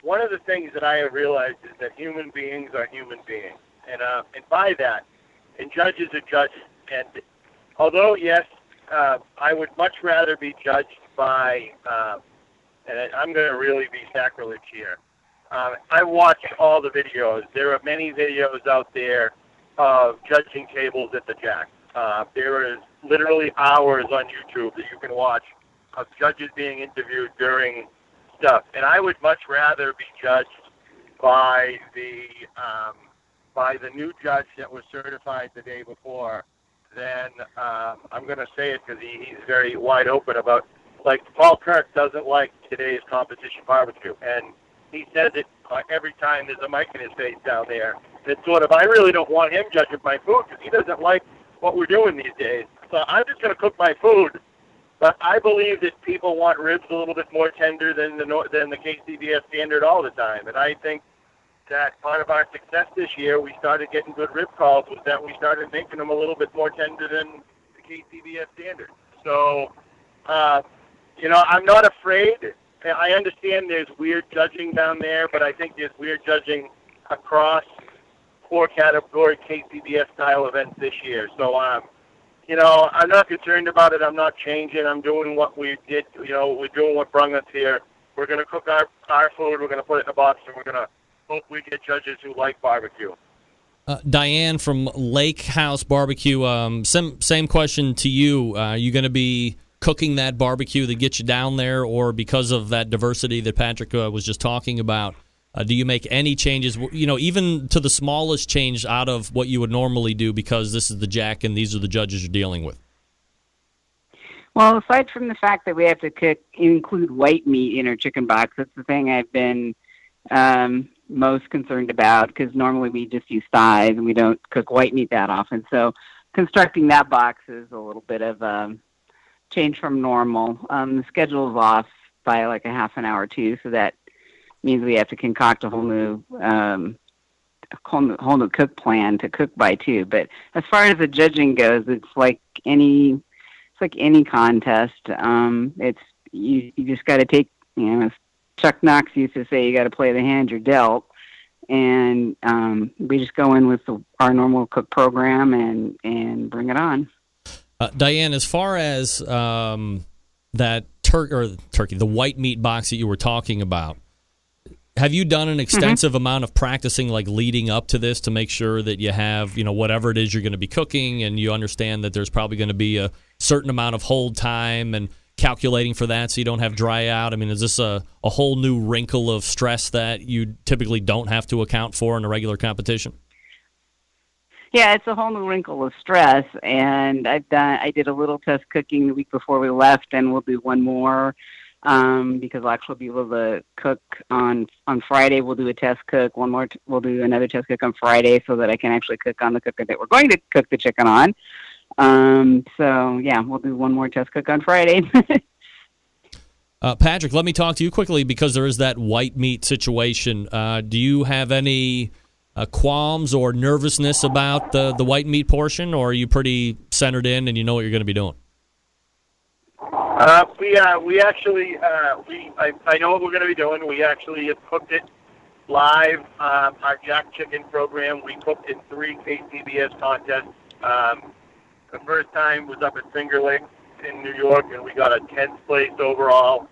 one of the things that I have realized is that human beings are human beings, and by that, and judges are judges. And although yes, I would much rather be judged by, and I'm going to really be sacrilege here. I watch all the videos. There are many videos out there of judging tables at the Jack. There is literally hours on YouTube that you can watch of judges being interviewed during stuff. And I would much rather be judged by the new judge that was certified the day before than, I'm going to say it because he's very wide open about, like, Paul Kirk doesn't like today's competition barbecue. And he says it every time there's a mic in his face down there. It's sort of, I really don't want him judging my food because he doesn't like what we're doing these days. So I'm just going to cook my food. But I believe that people want ribs a little bit more tender than the KCBS standard all the time. And I think that part of our success this year, we started getting good rib calls, was that we started making them a little bit more tender than the KCBS standard. So, I'm not afraid. I understand there's weird judging down there, but I think there's weird judging across 4-category KCBS-style events this year. So, I'm not concerned about it. I'm not changing. I'm doing what we did. We're doing what brung us here. We're going to cook our food. We're going to put it in a box, and we're going to hope we get judges who like barbecue. Diane from Lake House Barbecue, same question to you. Are you going to be cooking that barbecue that gets you down there, or because of that diversity that Patrick was just talking about, do you make any changes, even to the smallest change out of what you would normally do because this is the Jack and these are the judges you're dealing with? Well, aside from the fact that we have to include white meat in our chicken box, that's the thing I've been most concerned about, because normally we just use thighs and we don't cook white meat that often. So constructing that box is a little bit of change from normal. The schedule is off by like a half an hour too, so that means we have to concoct a whole new cook plan to cook by too. But as far as the judging goes, it's like any contest. It's you just got to take, as Chuck Knox used to say, you got to play the hand you're dealt, and we just go in with our normal cook program and bring it on. Diane, as far as that turkey, the white meat box that you were talking about, Have you done an extensive amount of practicing, like leading up to this, to make sure that you have, whatever it is you're going to be cooking, and you understand that there's probably going to be a certain amount of hold time and calculating for that so you don't have dry out? I mean, is this a whole new wrinkle of stress that you typically don't have to account for in a regular competition? Yeah, it's a whole new wrinkle of stress, and I did a little test cooking the week before we left, and we'll do one more because I'll actually be able to cook on Friday. We'll do a test cook. We'll do another test cook on Friday so that I can actually cook on the cooker that we're going to cook the chicken on. So yeah, we'll do one more test cook on Friday. Patrick, let me talk to you quickly because there is that white meat situation. Do you have any qualms or nervousness about the white meat portion, or are you pretty centered in and you know what you're going to be doing? I know what we're going to be doing. We actually have cooked it live. Our Jack Chicken program, we cooked in 3 KCBS contests. The first time was up at Finger Lakes in New York, and we got a 10th place overall.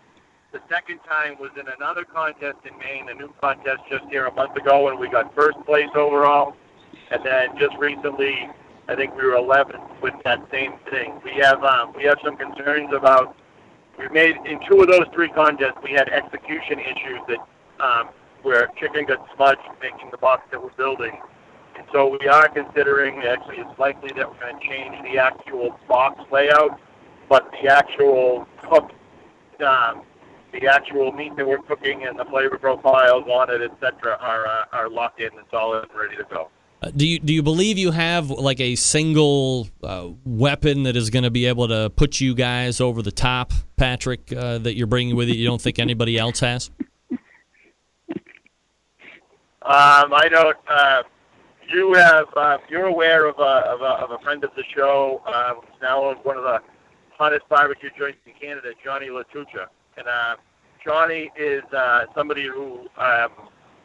The second time was in another contest in Maine, a new contest just here a month ago, and we got first place overall. And then just recently, I think we were 11th with that same thing. We have some concerns about. We made in 2 of those 3 contests. We had execution issues that where chicken got smudged making the box that we're building. And so we are considering. Actually, it's likely that we're going to change the actual box layout, but the actual the actual meat that we're cooking and the flavor profiles on it, etc., are locked in and solid and ready to go. Do you believe you have like a single weapon that is going to be able to put you guys over the top, Patrick, that you're bringing with you don't think anybody else has? I don't. You're aware of a friend of the show who's now owns one of the hottest barbecue joints in Canada, Johnny Latucha. And Johnny is somebody who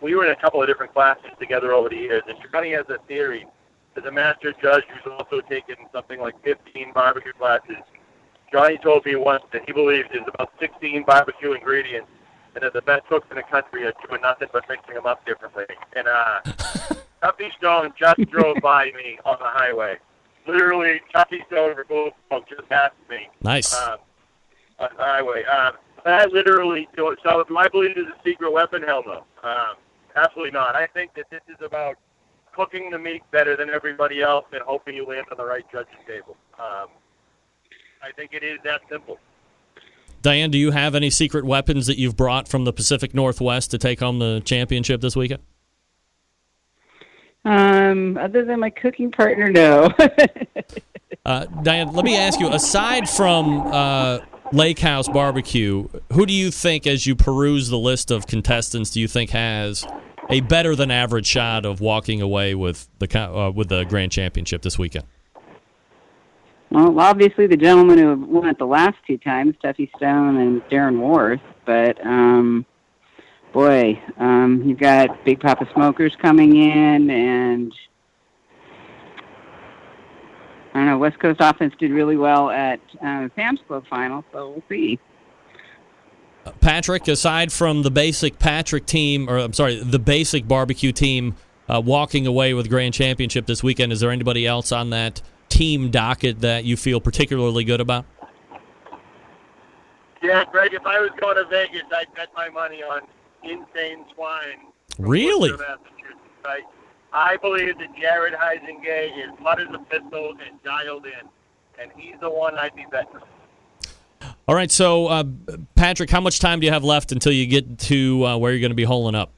we were in a couple of different classes together over the years. And Johnny has a theory. As a master judge who's also taken something like 15 barbecue classes, Johnny told me once that he believes there's about 16 barbecue ingredients, and that the best cooks in the country are doing nothing but mixing them up differently. And Tuffy Stone just drove by me on the highway. Literally, Tuffy Stone for Gold just passed me. Nice. On the highway. I literally do it. So do I believe there's a secret weapon? Hell no. Absolutely not. I think that this is about cooking the meat better than everybody else and hoping you land on the right judge's table. I think it is that simple. Diane, do you have any secret weapons that you've brought from the Pacific Northwest to take home the championship this weekend? Other than my cooking partner, no. Diane, let me ask you, aside from Lake House Barbecue, who do you think, as you peruse the list of contestants, do you think has a better than average shot of walking away with the grand championship this weekend? Well, obviously the gentleman who won it the last 2 times, Tuffy Stone and Darren Worth, but you've got Big Papa Smokers coming in, and I don't know, West Coast offense did really well at Sam's Club final, so we'll see. Patrick, aside from the basic the basic barbecue team walking away with grand championship this weekend, is there anybody else on that team docket that you feel particularly good about? Yeah, Greg, if I was going to Vegas, I'd bet my money on Insane Swine. Really? I believe that Jared Heisengay is hot as a pistol and dialed in, and he's the one I'd be betting. All right, so Patrick, how much time do you have left until you get to where you're going to be holing up?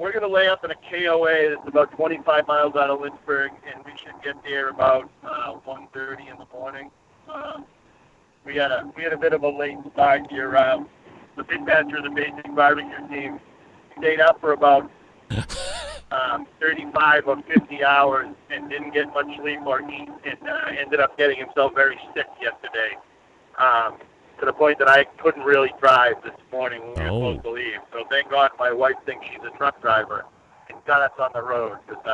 We're going to lay up in a KOA that's about 25 miles out of Lynchburg, and we should get there about 1:30 in the morning. We had a bit of a late start here. The Pitmasters, the basic barbecue team, stayed up for about 35 or 50 hours and didn't get much sleep or eat, and ended up getting himself very sick yesterday, to the point that I couldn't really drive this morning when we were supposed to leave. So thank God my wife thinks she's a truck driver and got us on the road, because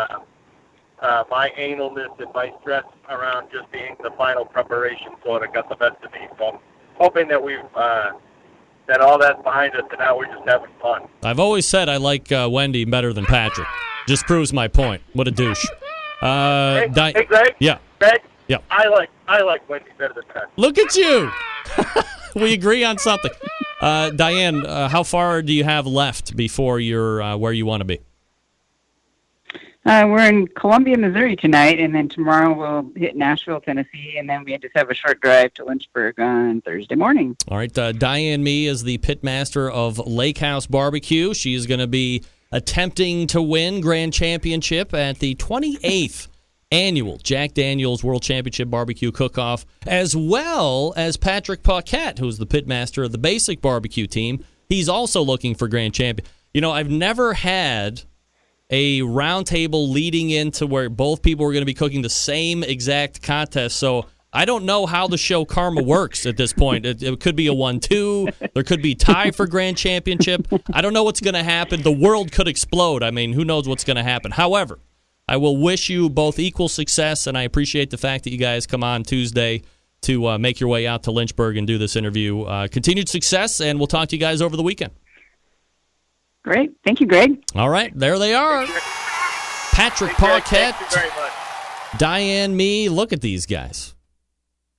my analness and my stress around just being the final preparation sort of got the best of me. So I'm hoping that we've that all that's behind us, and now we're just having fun. I've always said I like Wendy better than Patrick. Just proves my point. What a douche. Hey, Greg. Yeah. Greg. Yeah. I like Wendy better than Patrick. Look at you. We agree on something. Diane, how far do you have left before you're where you want to be? We're in Columbia, Missouri tonight, and then tomorrow we'll hit Nashville, Tennessee, and then we just have a short drive to Lynchburg on Thursday morning. All right. Diane Mee is the pitmaster of Lake House Barbecue. She is going to be attempting to win Grand Championship at the 28th Annual Jack Daniel's World Championship Barbecue Cook-Off, as well as Patrick Paquette, who's the pitmaster of the Basic Barbecue team. He's also looking for Grand Champion. You know, I've never had a round table leading into where both people were going to be cooking the same exact contest. So I don't know how the show karma works at this point. It could be a 1-2. There could be tie for Grand Championship. I don't know what's going to happen. The world could explode. I mean, who knows what's going to happen. However, I will wish you both equal success, and I appreciate the fact that you guys come on Tuesday to make your way out to Lynchburg and do this interview. Continued success, and we'll talk to you guys over the weekend. Great. Thank you, Greg. All right. There they are. Patrick Paquette, Thank you very much. Diane Mee. Look at these guys.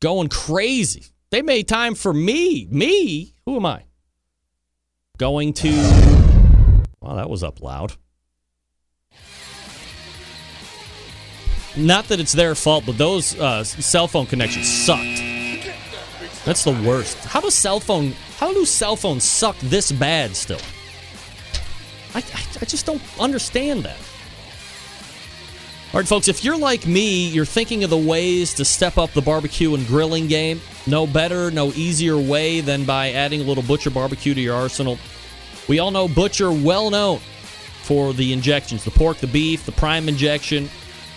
Going crazy. They made time for me. Me? Who am I? Going to... Well, that was up loud. Not that it's their fault, but those cell phone connections sucked. That's the worst. How do cell phones suck this bad still? I just don't understand that. All right, folks, if you're like me, you're thinking of the ways to step up the barbecue and grilling game. No better, no easier way than by adding a little Butcher Barbecue to your arsenal. We all know Butcher, well known for the injections, the pork, the beef, the prime injection.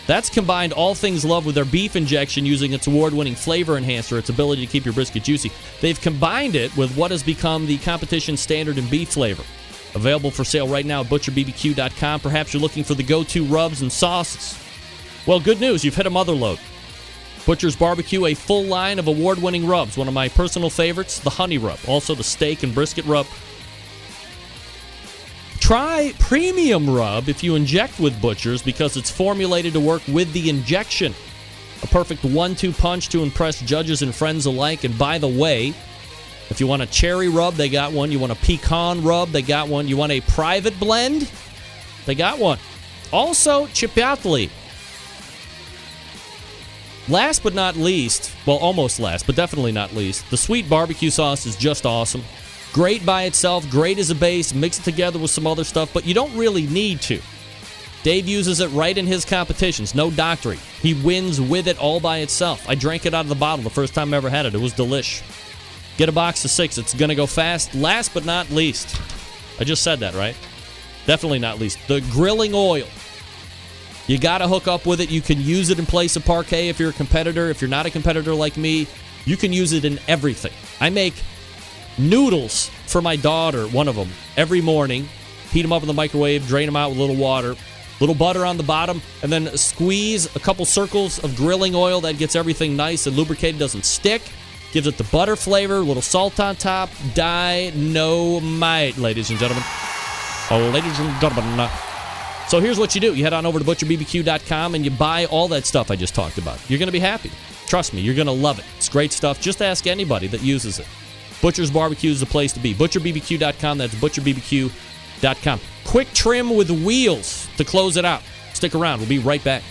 That's combined all things love with their beef injection using its award-winning flavor enhancer, its ability to keep your brisket juicy. They've combined it with what has become the competition standard in beef flavor. Available for sale right now at butcherbbq.com. Perhaps you're looking for the go-to rubs and sauces. Well, good news, you've hit a mother lode. Butcher's Barbecue, a full line of award-winning rubs. One of my personal favorites, the honey rub. Also the steak and brisket rub. Try premium rub if you inject with Butcher's because it's formulated to work with the injection. A perfect 1-2 punch to impress judges and friends alike. And by the way, if you want a cherry rub, they got one. You want a pecan rub, they got one. You want a private blend, they got one. Also, chipotle. Last but not least, well, almost last, but definitely not least, the sweet barbecue sauce is just awesome. Great by itself, great as a base, mix it together with some other stuff, but you don't really need to. Dave uses it right in his competitions, no doctoring. He wins with it all by itself. I drank it out of the bottle the first time I ever had it. It was delish. Get a box of 6. It's going to go fast. Last but not least, I just said that, right? Definitely not least, the grilling oil. You got to hook up with it. You can use it in place of parquet if you're a competitor. If you're not a competitor like me, you can use it in everything. I make noodles for my daughter, one of them, every morning. Heat them up in the microwave, drain them out with a little water, little butter on the bottom, and then squeeze a couple circles of grilling oil. That gets everything nice and lubricated, doesn't stick. Gives it the butter flavor, a little salt on top. Dynamite, ladies and gentlemen. Oh, ladies and gentlemen. So here's what you do. You head on over to butcherbbq.com and you buy all that stuff I just talked about. You're going to be happy. Trust me, you're going to love it. It's great stuff. Just ask anybody that uses it. Butcher's Barbecue is the place to be. Butcherbbq.com. That's butcherbbq.com. Qwick Trim with wheels to close it out. Stick around. We'll be right back.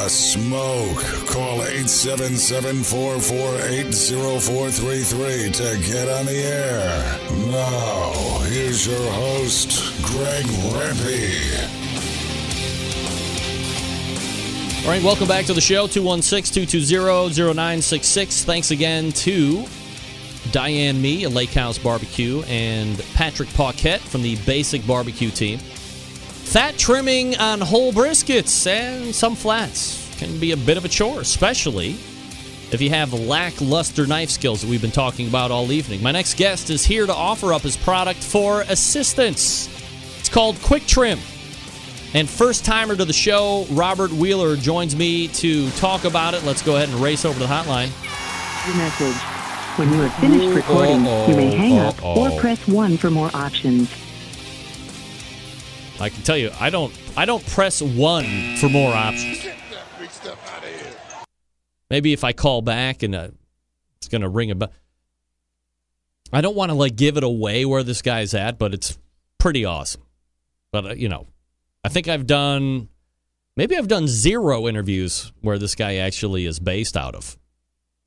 Smoke. Call 877-448-0433 to get on the air. Now, here's your host, Greg Rempe. All right, welcome back to the show, 216-220-0966. Thanks again to Diane Mee, a Lake House Barbecue, and Patrick Paquette from the Basic Barbecue team. Fat trimming on whole briskets and some flats. can be a bit of a chore, especially if you have lackluster knife skills that we've been talking about all evening. My next guest is here to offer up his product for assistance. It's called Qwick Trim. And first-timer to the show, Robert Wheeler, joins me to talk about it. Let's go ahead and race over to the hotline. Your message. When you have finished recording, you may hang up or press 1 for more options. I can tell you, I don't press 1 for more options. Get that big stuff out of here. Maybe if I call back and it's going to ring a bell. I don't want to give it away where this guy's at, but it's pretty awesome. But, I think I've done 0 interviews where this guy actually is based out of.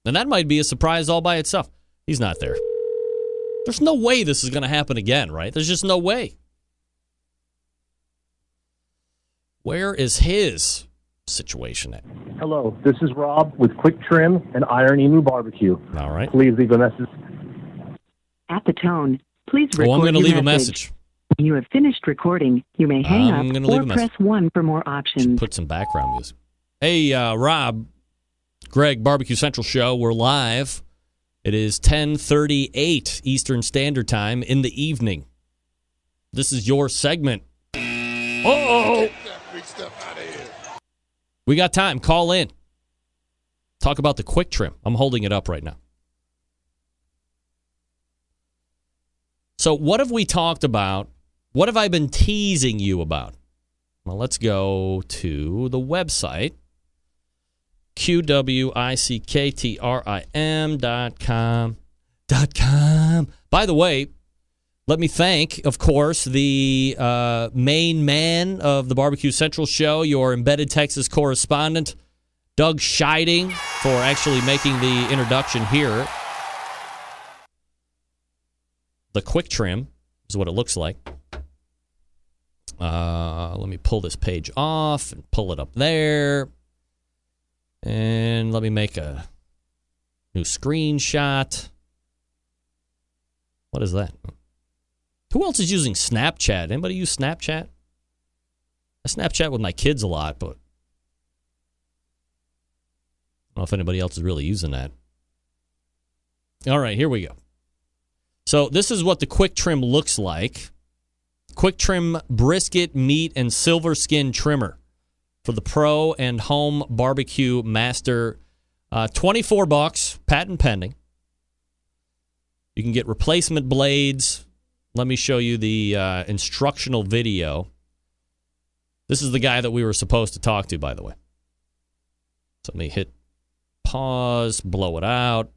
And that might be a surprise all by itself. He's not there. There's no way this is going to happen again, right? There's just no way. Where is his situation at? Hello, this is Rob with Qwick Trim and Iron Emu Barbecue. All right. Please leave a message. At the tone, please record I'm going to your leave a message. When you have finished recording, you may hang I'm up gonna leave or a message. press 1 for more options. Put some background music. Hey, Rob, Greg, BBQ Central Show. We're live. It is 10:38 Eastern Standard Time in the evening. This is your segment. Uh-oh. Get that big stuff out of here. We got time. Call in. Talk about the Qwick Trim. I'm holding it up right now. So what have we talked about? What have I been teasing you about? Well, let's go to the website. QWICKTRIM.com. By the way, let me thank, of course, the main man of the BBQ Central Show, your embedded Texas correspondent, Doug Scheiding, for actually making the introduction here. The Qwick Trim is what it looks like. Let me pull this page off and pull it up there. And let me make a new screenshot. What is that? Who else is using Snapchat? Anybody use Snapchat? I Snapchat with my kids a lot, but I don't know if anybody else is really using that. All right, here we go. So this is what the Qwick Trim looks like. Qwick Trim brisket, meat, and silver skin trimmer for the pro and home barbecue master. $24, patent pending. You can get replacement blades. Let me show you the instructional video. This is the guy that we were supposed to talk to, by the way. So let me hit pause, blow it out.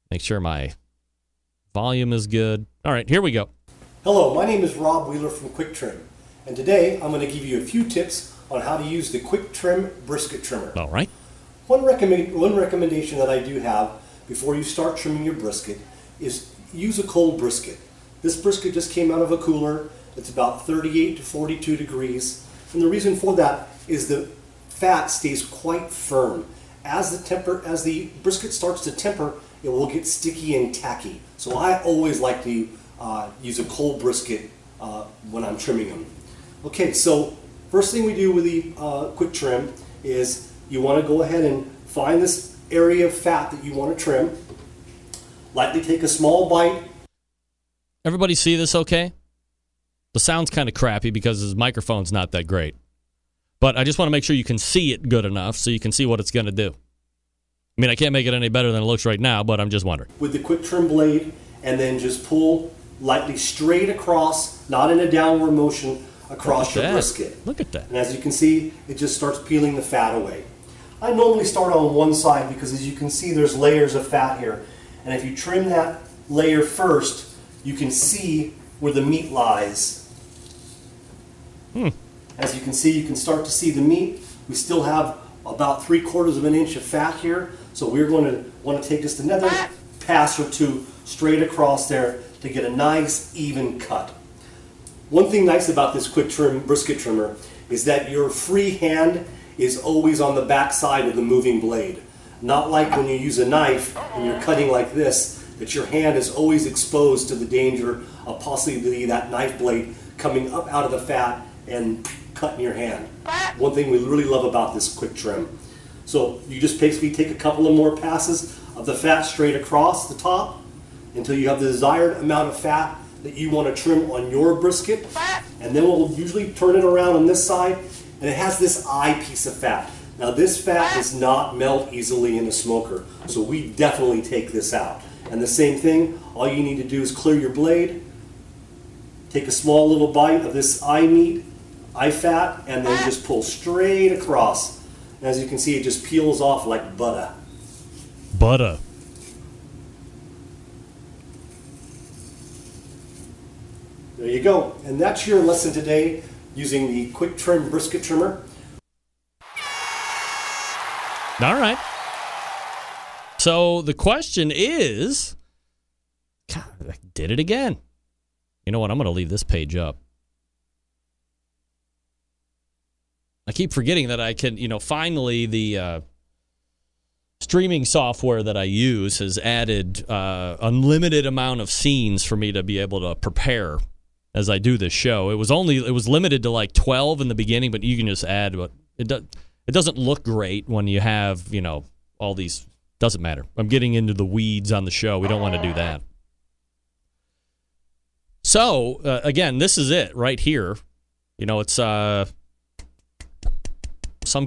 Make sure my volume is good. All right, here we go. Hello, my name is Rob Wheeler from Qwick Trim, and today I'm going to give you a few tips on how to use the Qwick Trim brisket trimmer. All right. One recommendation that I do have before you start trimming your brisket is use a cold brisket. This brisket just came out of a cooler. It's about 38 to 42 degrees, and the reason for that is the fat stays quite firm. As the brisket starts to temper, it will get sticky and tacky. So I always like to use a cold brisket when I'm trimming them. Okay, so first thing we do with the Qwick Trim is you want to go ahead and find this area of fat that you want to trim. Lightly take a small bite. Everybody see this okay? The sound's kind of crappy because his microphone's not that great. But I just want to make sure you can see it good enough so you can see what it's going to do. I mean, I can't make it any better than it looks right now, but I'm just wondering. With the Qwick Trim blade, and then just pull lightly straight across, not in a downward motion, across your brisket. Look at that. And as you can see, it just starts peeling the fat away. I normally start on one side because as you can see, there's layers of fat here. And if you trim that layer first, you can see where the meat lies. As you can see, you can start to see the meat. We still have about 3/4 of an inch of fat here. So we're going to want to take just another pass or two straight across there to get a nice even cut. One thing nice about this Qwick Trim brisket trimmer is that your free hand is always on the back side of the moving blade. Not like when you use a knife and you're cutting like this, that your hand is always exposed to the danger of possibly that knife blade coming up out of the fat and cut in your hand. One thing we really love about this Qwick Trim. So you just basically take a couple of more passes of the fat straight across the top until you have the desired amount of fat that you want to trim on your brisket. And then we'll usually turn it around on this side, and it has this eye piece of fat. Now this fat does not melt easily in a smoker, so we definitely take this out. And the same thing, all you need to do is clear your blade, take a small little bite of this eye fat, and then just pull straight across. And as you can see, it just peels off like butter. Butter. There you go. And that's your lesson today using the Qwick Trim brisket trimmer. All right. So the question is, God, I did it again. You know what? I'm going to leave this page up. I keep forgetting that I can, finally the streaming software that I use has added unlimited amount of scenes for me to be able to prepare as I do this show. It was limited to like 12 in the beginning, but you can just add. But it doesn't look great when you have all these. Doesn't matter. I'm getting into the weeds on the show. We don't want to do that. So again, this is it right here. It's some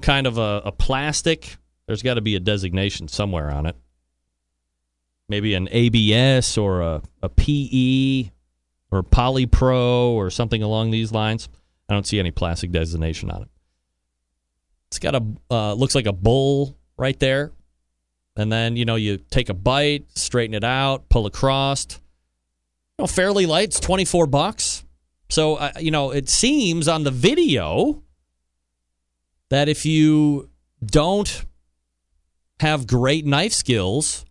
kind of a plastic. There's got to be a designation somewhere on it. Maybe an ABS or a PE or Polypro or something along these lines. I don't see any plastic designation on it. It's got looks like a bowl right there. And then, you take a bite, straighten it out, pull across. Fairly light. It's $24. So, it seems on the video that if you don't have great knife skills,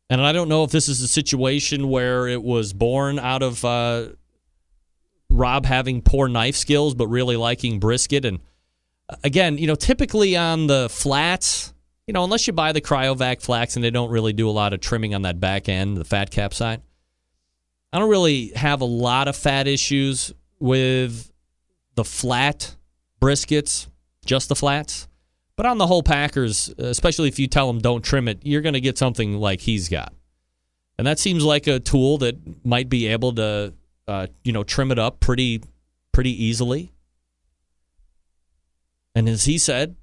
and I don't know if this is a situation where it was born out of Rob having poor knife skills but really liking brisket. And again, typically on the flats, unless you buy the Cryovac flats and they don't really do a lot of trimming on that back end, the fat cap side, I don't really have a lot of fat issues with the flat briskets, just the flats. But on the whole packers, especially if you tell them don't trim it, you're going to get something like he's got. And that seems like a tool that might be able to, trim it up pretty easily. And as he said,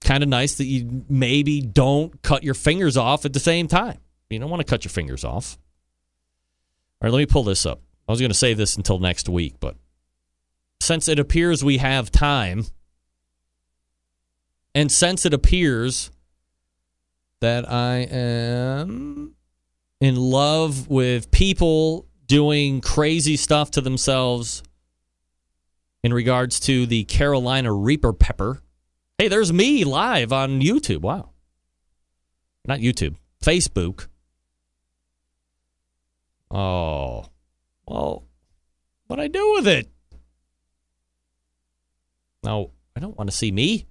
kind of nice that you maybe don't cut your fingers off at the same time. You don't want to cut your fingers off. All right, let me pull this up. I was going to save this until next week, but since it appears we have time, and since it appears that I am in love with people doing crazy stuff to themselves in regards to the Carolina Reaper pepper. Hey, there's me live on YouTube. Wow. Not YouTube. Facebook. Oh. Well, what'd I do with it? No, I don't want to see me.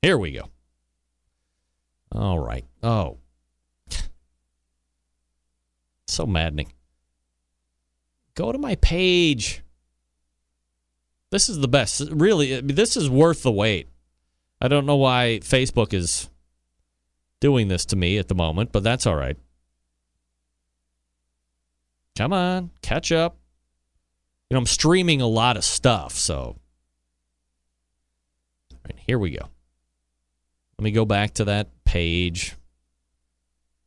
Here we go. All right. Oh. So maddening. Go to my page. This is the best. Really, this is worth the wait. I don't know why Facebook is doing this to me at the moment, but that's all right. Come on, catch up. I'm streaming a lot of stuff, so. All right, here we go. Let me go back to that page.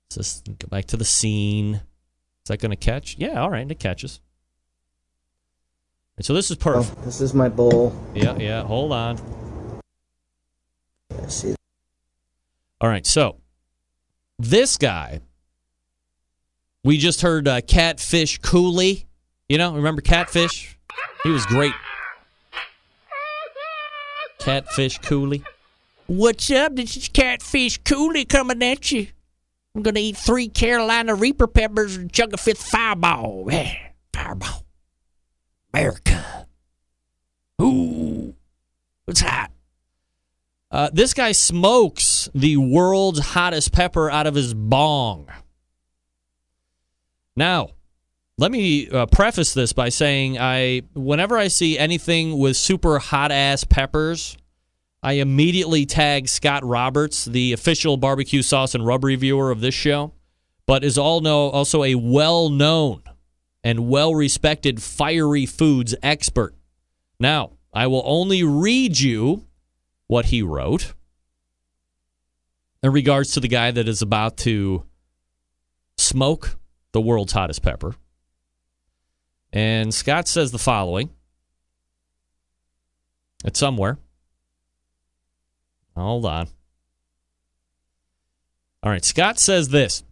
Let's just go back to the scene. Is that going to catch? Yeah, all right, it catches. So this is perfect. Oh, this is my bowl. Yeah, hold on. I see. All right, so this guy, we just heard Catfish Cooley. Remember Catfish? He was great. Catfish Cooley. What's up? This is Catfish Cooley coming at you. I'm going to eat 3 Carolina Reaper peppers and chug a 5th Fireball. Yeah, Fireball. America. Ooh, it's hot. This guy smokes the world's hottest pepper out of his bong. Now, let me preface this by saying whenever I see anything with super hot-ass peppers, I immediately tag Scott Roberts, the official barbecue sauce and rub reviewer of this show, but is also a well-known and well-respected fiery foods expert. Now, I will only read you what he wrote in regards to the guy that is about to smoke the world's hottest pepper. And Scott says the following. It's somewhere. Hold on. All right, Scott says this.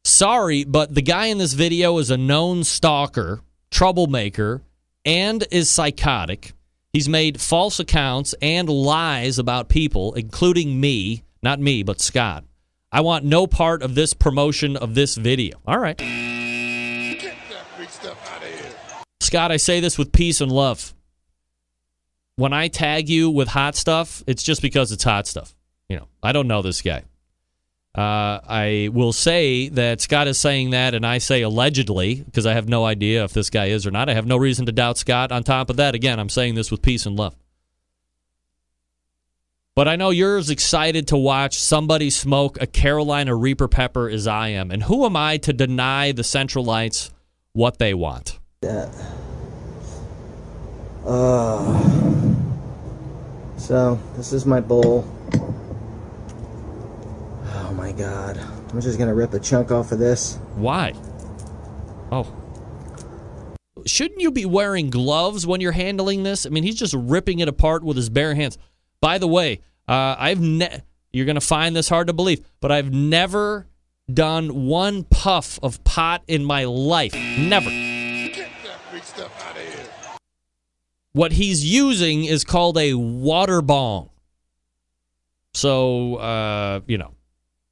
Sorry, but the guy in this video is a known stalker, troublemaker, and is psychotic. He's made false accounts and lies about people, including me. Not me, but Scott. I want no part of this promotion of this video. All right. Get that big stuff out of here. Scott, I say this with peace and love. When I tag you with hot stuff, it's just because it's hot stuff. I don't know this guy. I will say that Scott is saying that, and I say allegedly, because I have no idea if this guy is or not. I have no reason to doubt Scott. On top of that, again, I'm saying this with peace and love. But I know you're as excited to watch somebody smoke a Carolina Reaper pepper as I am. And who am I to deny the Centralites what they want? So, this is my bowl. Oh my God. I'm just going to rip a chunk off of this. Why? Oh. Shouldn't you be wearing gloves when you're handling this? I mean, he's just ripping it apart with his bare hands. By the way, you're going to find this hard to believe, but I've never done one puff of pot in my life. Never. Get that big stuff out of here. What he's using is called a water bong. So,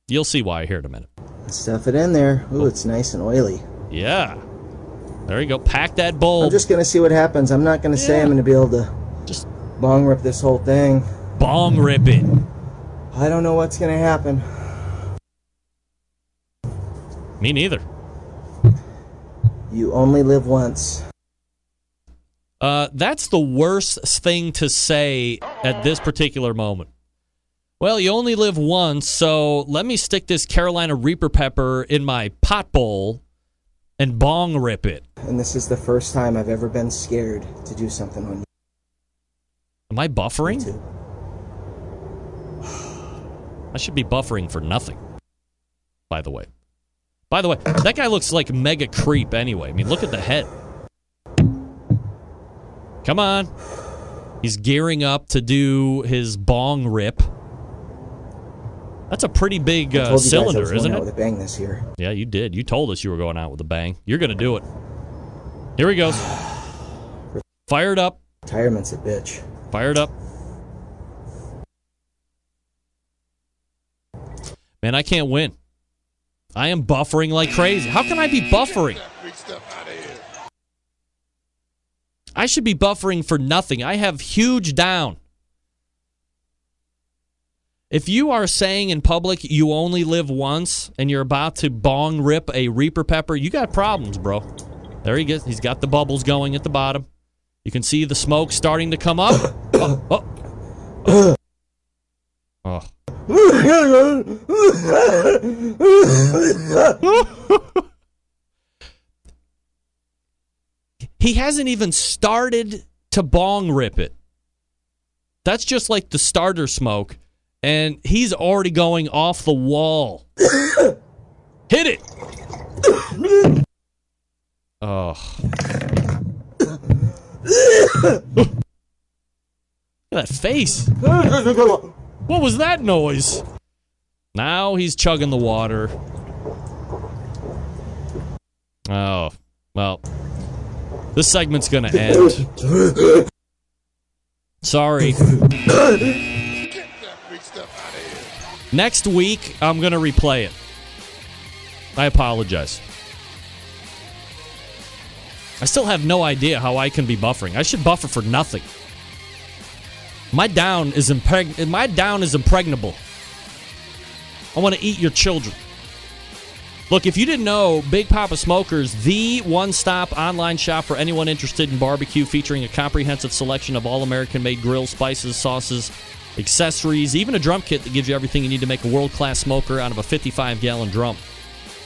you'll see why here in a minute. Stuff it in there. Ooh, it's nice and oily. Yeah. There you go. Pack that bowl. I'm just going to see what happens. I'm not going to say I'm going to be able to just bong rip this whole thing. Bong rip it. I don't know what's going to happen. Me neither. You only live once. That's the worst thing to say at this particular moment. Well, you only live once, so let me stick this Carolina Reaper pepper in my pot bowl and bong rip it. And this is the first time I've ever been scared to do something on you. Am I buffering? I should be buffering for nothing, by the way. By the way, that guy looks like mega creep anyway. I mean, look at the head. Come on. He's gearing up to do his bong rip. That's a pretty big cylinder, isn't it? With a bang this year. Yeah, you did. You told us you were going out with a bang. You're going to do it. Here he goes. Fired up. Retirement's a bitch. Fired up. Man, I can't win. I am buffering like crazy. How can I be buffering? I should be buffering for nothing. I have huge down. If you are saying in public you only live once and you're about to bong rip a Reaper pepper, you got problems, bro. There he goes. He's got the bubbles going at the bottom. You can see the smoke starting to come up. Oh. He hasn't even started to bong rip it. That's just like the starter smoke, and he's already going off the wall. Hit it! Oh. Look at that face. What was that noise? Now he's chugging the water. Oh, well, this segment's going to end. Sorry. Next week, I'm going to replay it. I apologize. I still have no idea how I can be buffering. I should buffer for nothing. My down is impregnable. I want to eat your children. Look, if you didn't know, Big Papa Smokers, the one-stop online shop for anyone interested in barbecue, featuring a comprehensive selection of all American-made grills, spices, sauces, accessories, even a drum kit that gives you everything you need to make a world-class smoker out of a 55-gallon drum.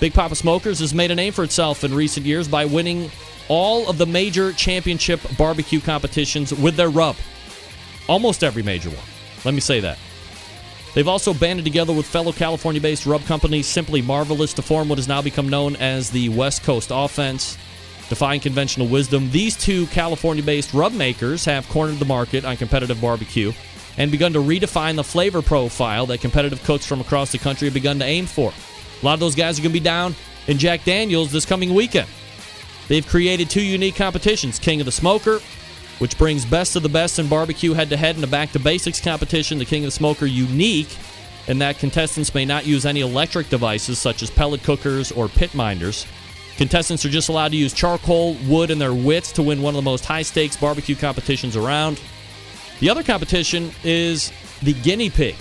Big Papa Smokers has made a name for itself in recent years by winning all of the major championship barbecue competitions with their rub. Almost every major one. Let me say that. They've also banded together with fellow California-based rub company Simply Marvelous to form what has now become known as the West Coast Offense. Defying conventional wisdom, these two California-based rub makers have cornered the market on competitive barbecue and begun to redefine the flavor profile that competitive cooks from across the country have begun to aim for. A lot of those guys are going to be down in Jack Daniels this coming weekend. They've created two unique competitions, King of the Smoker, which brings best of the best in barbecue head-to-head in a back-to-basics competition. The King of the Smoker unique in that contestants may not use any electric devices such as pellet cookers or pit minders. Contestants are just allowed to use charcoal, wood, and their wits to win one of the most high-stakes barbecue competitions around. The other competition is the Guinea Pig,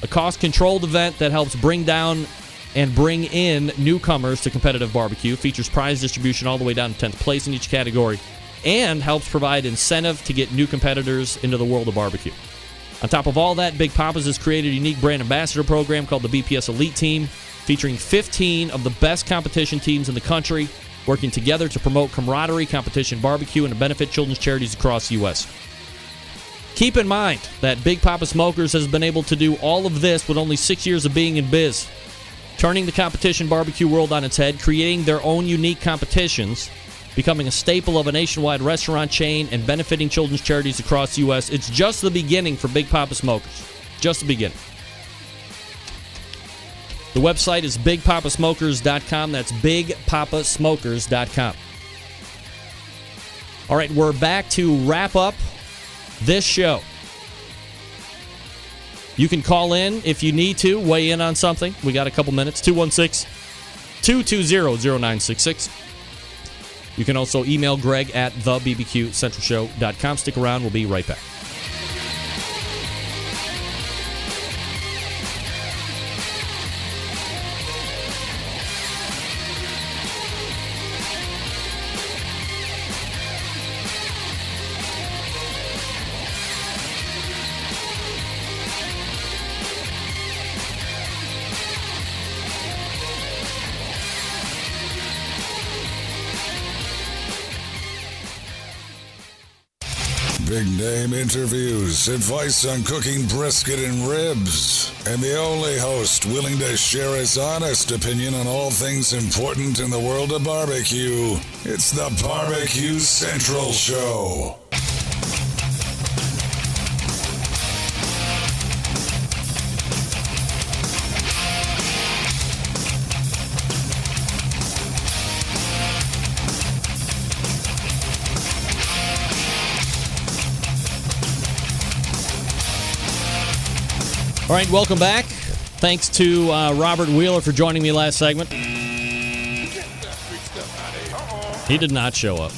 a cost-controlled event that helps bring down and bring in newcomers to competitive barbecue, features prize distribution all the way down to 10th place in each category, and helps provide incentive to get new competitors into the world of barbecue. On top of all that, Big Papa's has created a unique brand ambassador program called the BPS Elite Team, featuring 15 of the best competition teams in the country, working together to promote camaraderie, competition barbecue, and to benefit children's charities across the U.S. Keep in mind that Big Papa Smokers has been able to do all of this with only 6 years of being in biz, turning the competition barbecue world on its head, creating their own unique competitions, becoming a staple of a nationwide restaurant chain, and benefiting children's charities across the U.S. It's just the beginning for Big Papa Smokers. Just the beginning. The website is bigpapasmokers.com. That's bigpapasmokers.com. All right, we're back to wrap up this show. You can call in if you need to, weigh in on something. We got a couple minutes. 216-220-0966. You can also email Greg at thebbqcentralshow.com. Stick around. We'll be right back. Big name interviews, advice on cooking brisket and ribs, and the only host willing to share his honest opinion on all things important in the world of barbecue. It's the BBQ Central Show. All right, welcome back. Thanks to Robert Wheeler for joining me last segment. He did not show up.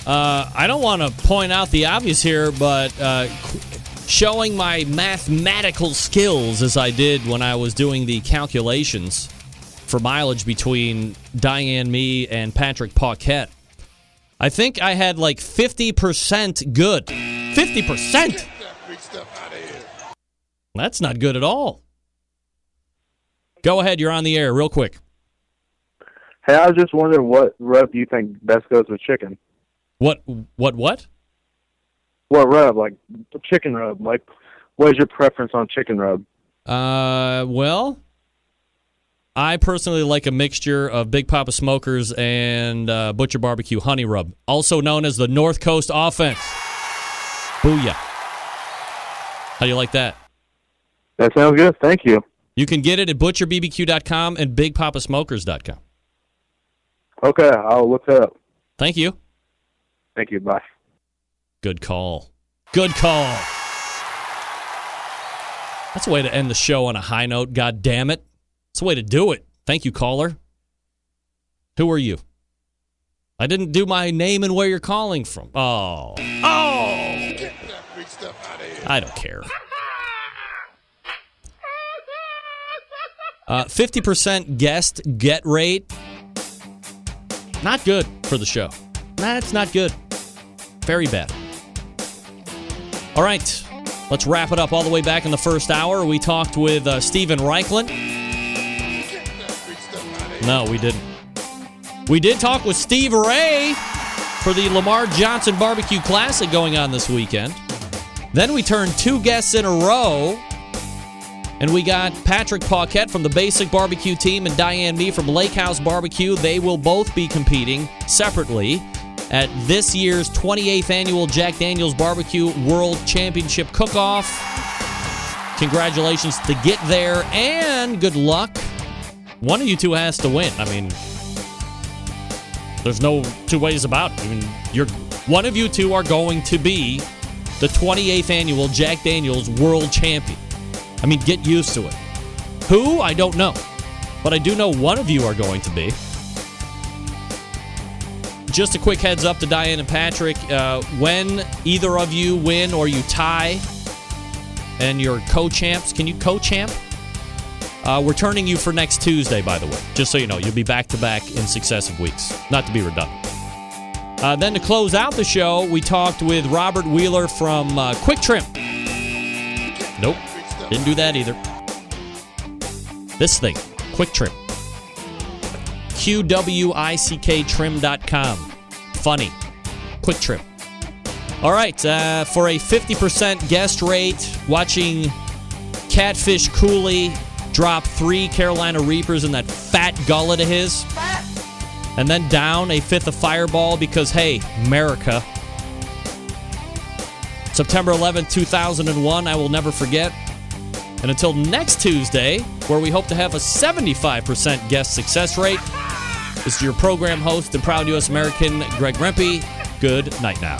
I don't want to point out the obvious here, but showing my mathematical skills as I did when I was doing the calculations for mileage between Diane Me and Patrick Paquette, I think I had like 50% good. 50%? That's not good at all. Go ahead, you're on the air, real quick. Hey, I was just wondering what rub you think best goes with chicken. What? What rub? Like chicken rub. Like, what is your preference on chicken rub? Well, I personally like a mixture of Big Papa Smokers and Butcher Barbecue Honey Rub, also known as the North Coast Offense. Booyah. How do you like that? That sounds good. Thank you. You can get it at butcherbbq.com and bigpapasmokers.com. Okay, I'll look that up. Thank you. Thank you. Bye. Good call. Good call. That's a way to end the show on a high note. God damn it. That's a way to do it. Thank you, caller. Who are you? I didn't do my name and where you're calling from. Oh. Get that big stuff out of here. I don't care. 50% guest get rate. Not good for the show. That's not good. Very bad. All right. Let's wrap it up all the way back in the first hour. We talked with Steven Raichlen. No, we didn't. We did talk with Steve Ray for the Lamar Johnson BBQ Classic going on this weekend. Then we turned 2 guests in a row, and we got Patrick Paquette from the Basic Barbecue team and Diane Mee from Lake House Barbecue. They will both be competing separately at this year's 28th annual Jack Daniel's Barbecue World Championship Cook-Off. Congratulations to get there, and good luck. One of you two has to win. I mean, there's no two ways about it. I mean, one of you two are going to be the 28th annual Jack Daniel's World Champion. I mean, get used to it. Who? I don't know. But I do know one of you are going to be. Just a quick heads up to Diane and Patrick. When either of you win or you tie and you're co-champs, can you co-champ? We're turning you for next Tuesday, by the way. Just so you know, you'll be back-to-back in successive weeks. Not to be redundant. Then to close out the show, we talked with Robert Wheeler from Qwick Trim. Nope, didn't do that either. This thing, Qwick Trim. QWICKtrim.com. Funny. Qwick Trim. All right, for a 50% guest rate, watching Catfish Cooley drop 3 Carolina Reapers in that fat gullet of his. And then down a 5th of Fireball because, hey, America. September 11th, 2001, I will never forget. And until next Tuesday, where we hope to have a 75% guest success rate, this is your program host and proud U.S. American, Greg Rempe. Good night now.